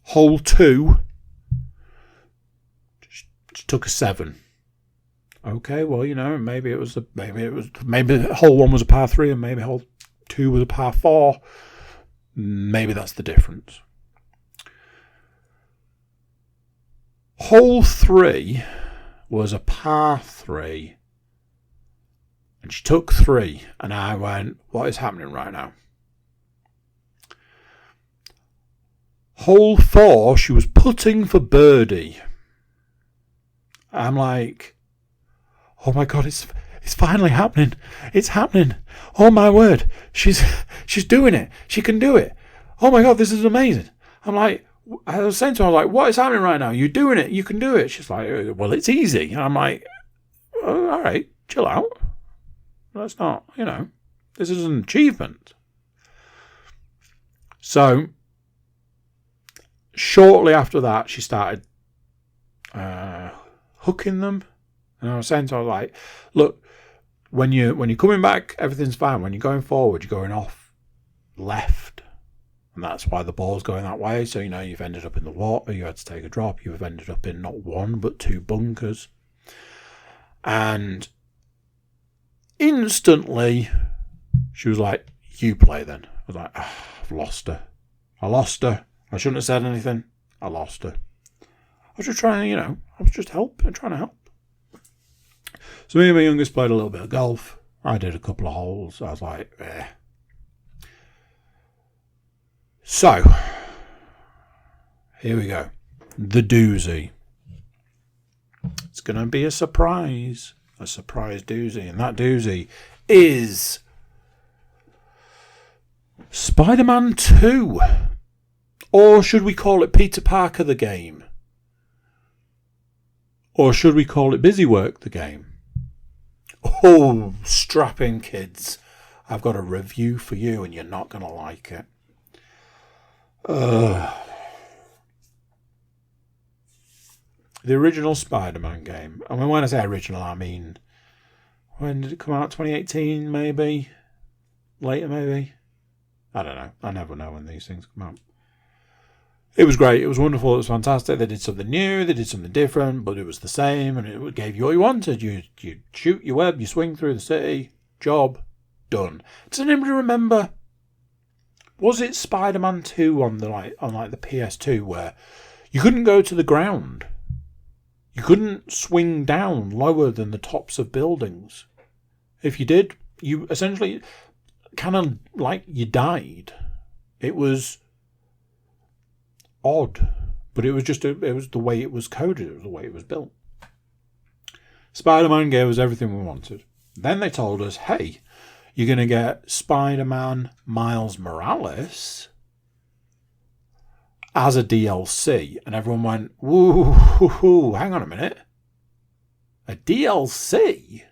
Hole 2, she took a 7. Okay, well, maybe hole 1 was a par 3 and maybe hole 2 was a par 4. Maybe that's the difference. Hole 3 was a par 3 and she took 3 and I went, what is happening right now? Hole 4, she was putting for birdie. I'm like, oh my God, it's finally happening. It's happening. Oh my word. She's doing it. She can do it. Oh my God, this is amazing. I'm like, I was saying to her, I was like, what is happening right now? You're doing it. You can do it. She's like, well, it's easy. And I'm like, oh, all right, chill out. That's not, this is an achievement. So shortly after that, she started hooking them. And I was saying to her, like, look, when you're coming back, everything's fine. When you're going forward, you're going off left. And that's why the ball's going that way. So, you've ended up in the water. You had to take a drop. You've ended up in not 1, but 2 bunkers. And instantly, she was like, you play then. I was like, I've lost her. I lost her. I shouldn't have said anything. I lost her. I was just trying, I was just trying to help. So me and my youngest played a little bit of golf. I did a couple of holes. I was like, eh. So, here we go. The doozy. It's going to be a surprise doozy. And that doozy is Spider-Man 2. Or should we call it Peter Parker the game? Or should we call it Busy Work the game? Oh, strap in, kids. I've got a review for you and you're not going to like it. The original Spider-Man game. I mean, when I say original, I mean, when did it come out? 2018, maybe? Later, maybe? I don't know. I never know when these things come out. It was great. It was wonderful. It was fantastic. They did something new. They did something different, but it was the same, and it gave you what you wanted. You shoot your web, you swing through the city, job, done. Does anybody remember? Was it Spider-Man 2 on the PS2 where you couldn't go to the ground? You couldn't swing down lower than the tops of buildings. If you did, you essentially kind of like you died. It was odd, but it was the way it was coded, it was the way it was built. Spider-Man gave us everything we wanted. Then they told us, hey, you're going to get Spider-Man Miles Morales as a DLC. And everyone went, woo, hang on a minute. A DLC?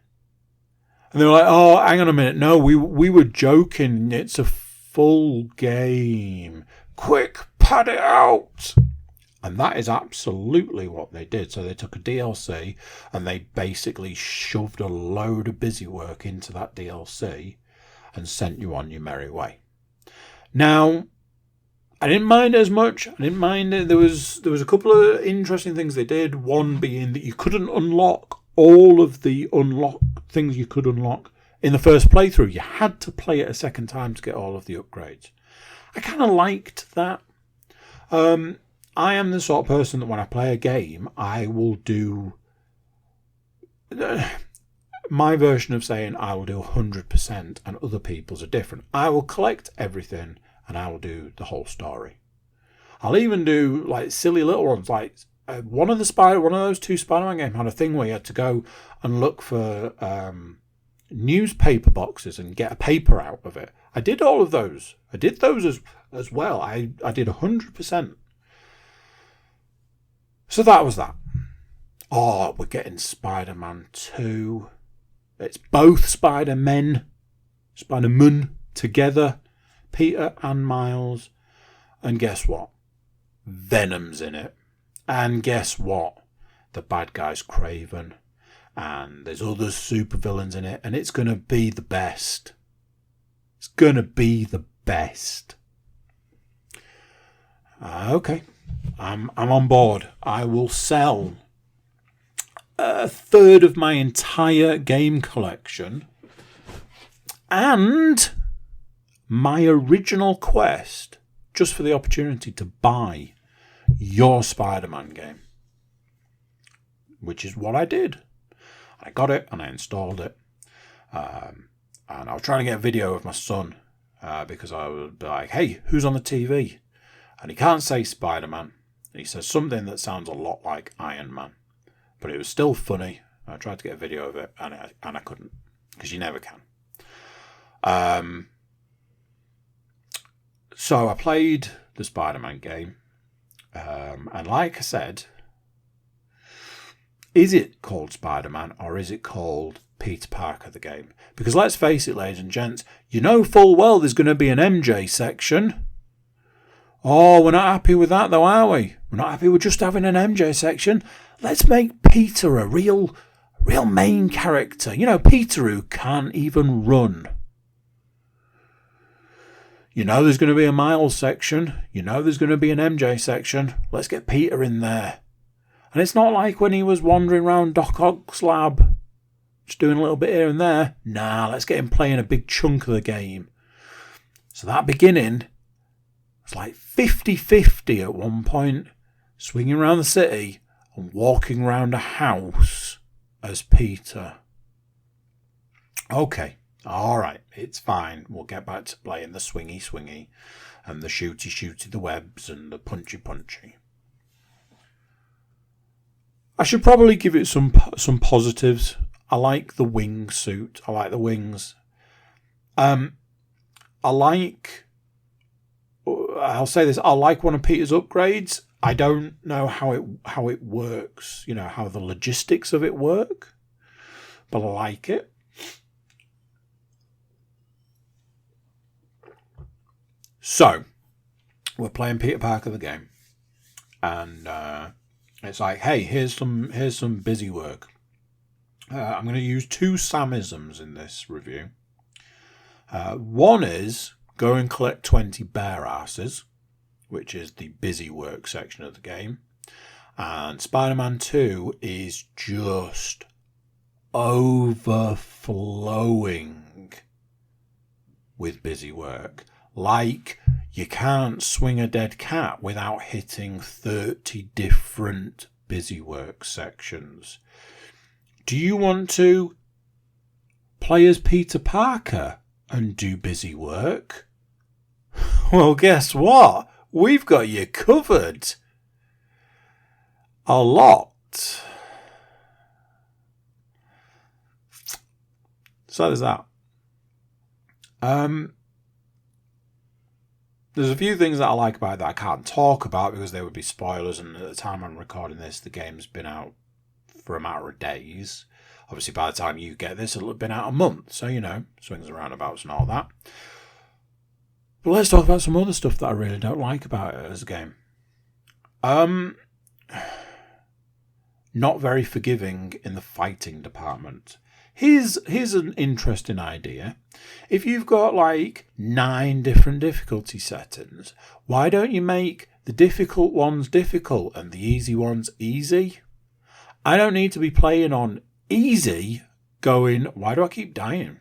And they were like, oh, hang on a minute. No, we were joking. It's a full game. Quick, pad it out. And that is absolutely what they did. So they took a DLC and they basically shoved a load of busy work into that DLC and sent you on your merry way. Now, I didn't mind it as much. I didn't mind it. There was a couple of interesting things they did. One being that you couldn't unlock all of the things you could unlock in the first playthrough. You had to play it a second time to get all of the upgrades. I kind of liked that. I am the sort of person that when I play a game, I will do my version of saying I will do 100% and other people's are different. I will collect everything and I will do the whole story. I'll even do like silly little ones, like one of those two Spider-Man games had a thing where you had to go and look for newspaper boxes and get a paper out of it. I did all of those. I did those as well. I did 100%. So that was that. Oh, we're getting Spider-Man 2. It's both Spider-Man together. Peter and Miles. And guess what? Venom's in it. And guess what? The bad guy's Craven. And there's other supervillains in it. And it's going to be the best. It's going to be the best. Okay. I'm on board. I will sell a third of my entire game collection and my original quest just for the opportunity to buy your Spider-Man game, which is what I did. I got it and I installed it, and I was trying to get a video of my son because I would be like, hey, who's on the TV? And he can't say Spider-Man. He says something that sounds a lot like Iron Man. But it was still funny. I tried to get a video of it, and I couldn't. Because you never can. So I played the Spider-Man game. And like I said, is it called Spider-Man or is it called Peter Parker the game? Because let's face it, ladies and gents, you know full well there's going to be an MJ section. Oh, we're not happy with that though, are we? We're not happy with just having an MJ section. Let's make Peter a real main character. You know, Peter who can't even run. You know there's going to be a Miles section. You know there's going to be an MJ section. Let's get Peter in there. And it's not like when he was wandering around Doc Ock's lab, just doing a little bit here and there. Nah, let's get him playing a big chunk of the game. So that beginning, it's like 50-50 at one point, swinging around the city and walking around a house as Peter. Okay, alright, it's fine. We'll get back to playing the swingy and the shooty, the webs and the punchy. I should probably give it some positives. I like the wingsuit. I like the wings. I'll say this, I like one of Peter's upgrades. I don't know how it works, how the logistics of it work, but I like it. So, we're playing Peter Parker the game, and it's like, hey, here's some busy work. I'm going to use 2 Samisms in this review. One is go and collect 20 bear asses, which is the busy work section of the game. And Spider-Man 2 is just overflowing with busy work. Like, you can't swing a dead cat without hitting 30 different busy work sections. Do you want to play as Peter Parker and do busy work? Well, guess what? We've got you covered. A lot. So there's that. There's a few things that I like about it that I can't talk about because they would be spoilers, and at the time I'm recording this, the game's been out for a matter of days. Obviously, by the time you get this, it'll have been out a month. So, swings and roundabouts and all that. But let's talk about some other stuff that I really don't like about it as a game. Not very forgiving in the fighting department. Here's an interesting idea. If you've got 9 different difficulty settings, why don't you make the difficult ones difficult and the easy ones easy? I don't need to be playing on easy going, why do I keep dying?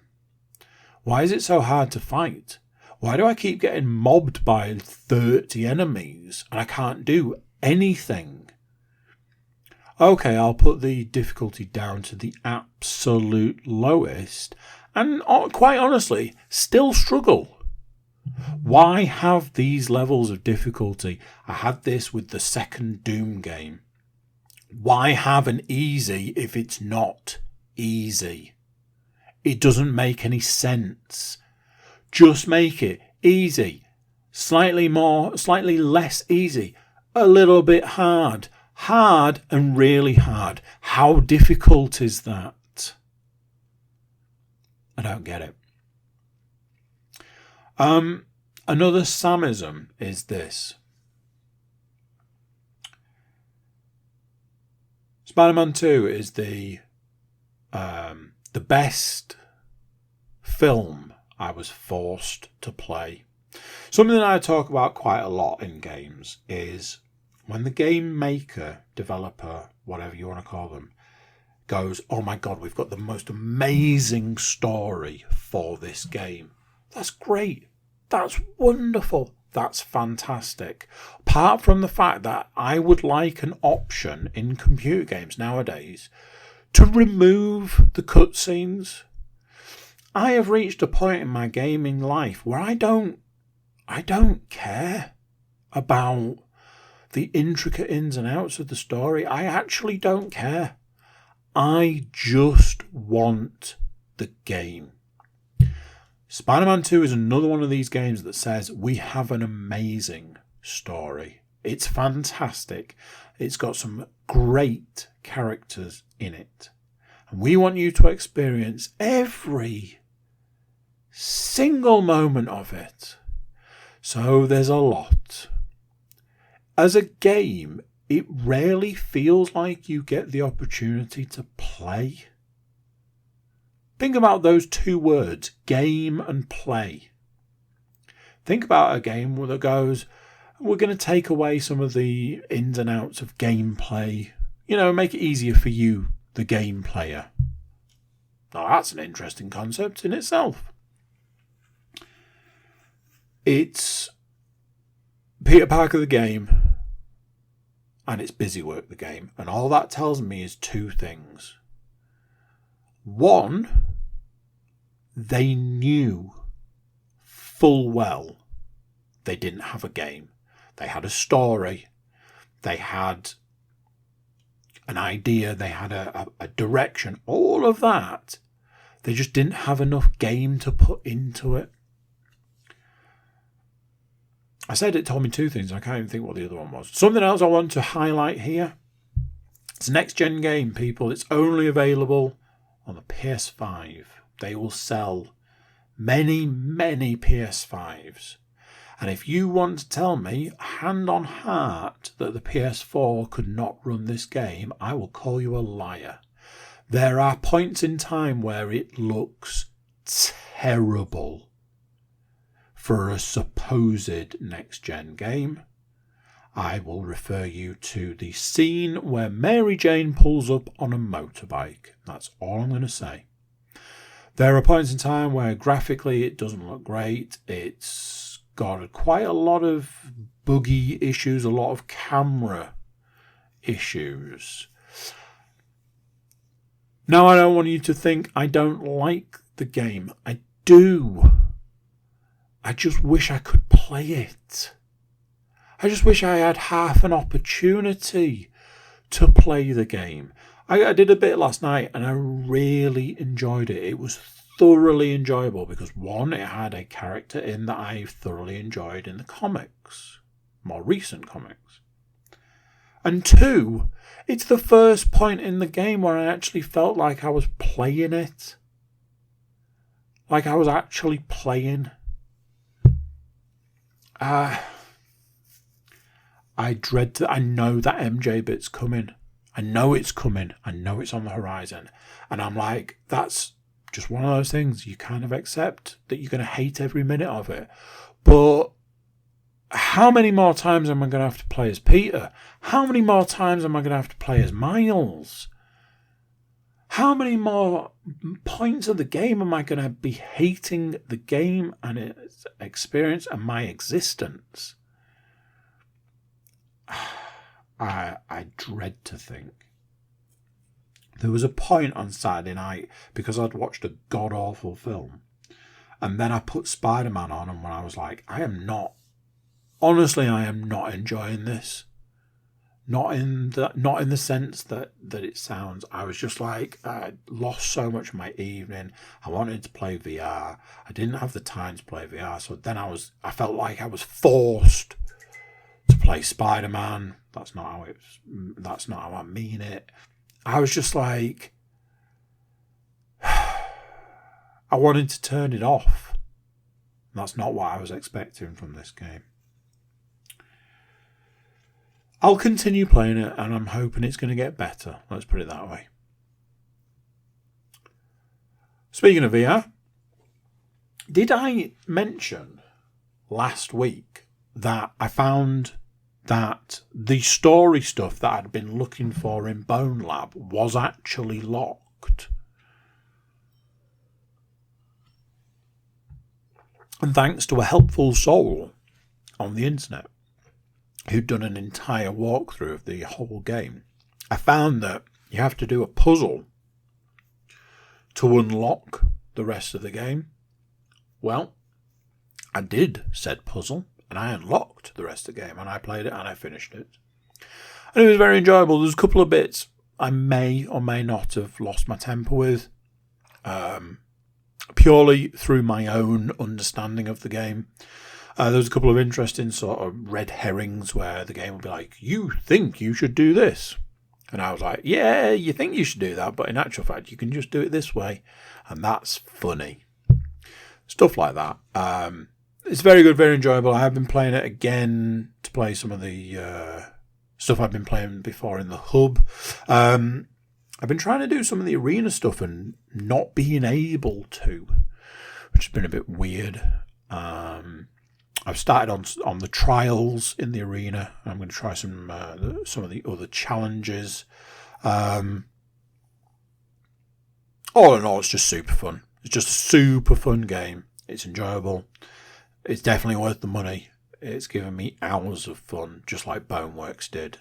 Why is it so hard to fight? Why do I keep getting mobbed by 30 enemies and I can't do anything? Okay, I'll put the difficulty down to the absolute lowest and quite honestly, still struggle. Why have these levels of difficulty? I had this with the second Doom game. Why have an easy if it's not easy? It doesn't make any sense. Just make it easy, slightly less easy, a little bit hard and really hard. How difficult is that? I don't get it. Another Samism is this. Spider-Man 2 is the best film I was forced to play. Something that I talk about quite a lot in games is when the game maker, developer, whatever you want to call them, goes, oh my God, we've got the most amazing story for this game. That's great. That's wonderful. That's fantastic. Apart from the fact that I would like an option in computer games nowadays to remove the cutscenes. I have reached a point in my gaming life where I don't care about the intricate ins and outs of the story. I actually don't care. I just want the game. Spider-Man 2 is another one of these games that says we have an amazing story. It's fantastic. It's got some great characters in it. And we want you to experience every single moment of it. So there's a lot. As a game, it rarely feels like you get the opportunity to play. Think about those 2 words, game and play. Think about a game that goes, we're going to take away some of the ins and outs of gameplay, make it easier for you, the game player. Now that's an interesting concept in itself. It's Peter Parker the game, and it's busy work the game. And all that tells me is 2 things. One, they knew full well they didn't have a game. They had a story. They had an idea. They had a direction. All of that They just didn't have enough game to put into it. I said it told me two things. I can't even think what the other one was. Something else I want to highlight here. It's a next-gen game, people. It's only available on the PS5. They will sell many, many PS5s. And if you want to tell me, hand on heart, that the PS4 could not run this game, I will call you a liar. There are points in time where it looks terrible for a supposed next-gen game. I will refer you to the scene where Mary Jane pulls up on a motorbike. That's all I'm going to say. There are points in time where graphically it doesn't look great. It's got quite a lot of buggy issues, a lot of camera issues. Now, I don't want you to think I don't like the game. I do. I just wish I could play it. I just wish I had half an opportunity to play the game. I did a bit last night and I really enjoyed it. It was thoroughly enjoyable because, one, it had a character in that I thoroughly enjoyed in the comics, more recent comics. And two, it's the first point in the game where I actually felt like I was playing it. Like I was actually playing. I know that MJ bit's coming. I know it's coming. I know it's on the horizon. And I'm like, that's just one of those things you kind of accept that you're going to hate every minute of it. But how many more times am I going to have to play as Peter? How many more times am I going to have to play as Miles? How many more points of the game am I going to be hating the game and its experience and my existence? I dread to think. There was a point on Saturday night because I'd watched a god-awful film. And then I put Spider-Man on and when I was like, I am not enjoying this. Not in the sense that it sounds. I was just like, I lost so much of my evening. I wanted to play VR. I didn't have the time to play VR. So then I felt like I was forced to play Spider-Man. That's not how I mean it. I was just like, I wanted to turn it off. That's not what I was expecting from this game. I'll continue playing it and I'm hoping it's going to get better. Let's put it that way. Speaking of VR, did I mention last week that I found that the story stuff that I'd been looking for in Bone Lab was actually locked? And thanks to a helpful soul on the internet who'd done an entire walkthrough of the whole game, I found that you have to do a puzzle to unlock the rest of the game. Well, I did said puzzle, and I unlocked the rest of the game, and I played it, and I finished it. And it was very enjoyable. There's a couple of bits I may or may not have lost my temper with, purely through my own understanding of the game. There was a couple of interesting sort of red herrings where the game would be like, you think you should do this. And I was like, yeah, you think you should do that, but in actual fact, you can just do it this way. And that's funny. Stuff like that. It's very good, very enjoyable. I have been playing it again to play some of the stuff I've been playing before in the hub. I've been trying to do some of the arena stuff and not being able to, which has been a bit weird. I've started on the trials in the arena. I'm going to try some of the other challenges. All in all, it's just super fun. It's just a super fun game. It's enjoyable. It's definitely worth the money. It's given me hours of fun, just like Boneworks did.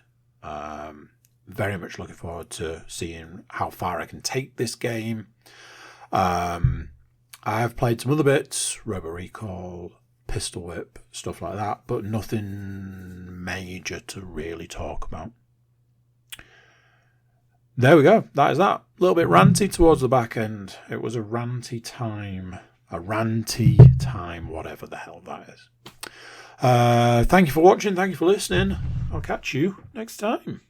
Very much looking forward to seeing how far I can take this game. I've played some other bits, Robo Recall, Pistol Whip, stuff like that, but nothing major to really talk about. there we go. That is that. A little bit ranty towards the back end. It was a ranty time. A ranty time, whatever the hell that is. Thank you for watching. Thank you for listening. I'll catch you next time.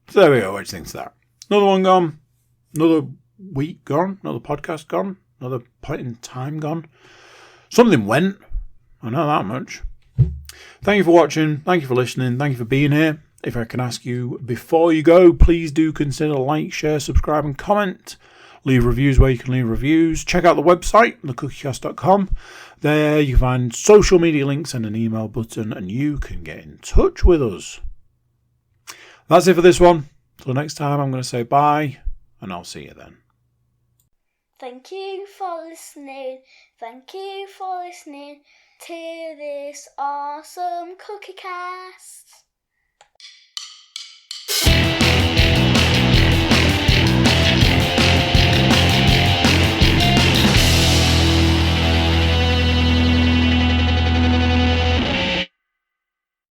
So there we go. What do you think of that? Another one gone. Another week gone. Another podcast gone. Another point in time gone. Something went. I know that much. Thank you for watching. Thank you for listening. Thank you for being here. If I can ask you before you go, please do consider like, share, subscribe and comment. Leave reviews where you can leave reviews. Check out the website, thecookiecast.com. There you can find social media links and an email button, and you can get in touch with us. That's it for this one. Till next time, I'm going to say bye, and I'll see you then. Thank you for listening. Thank you for listening to this awesome cookie cast.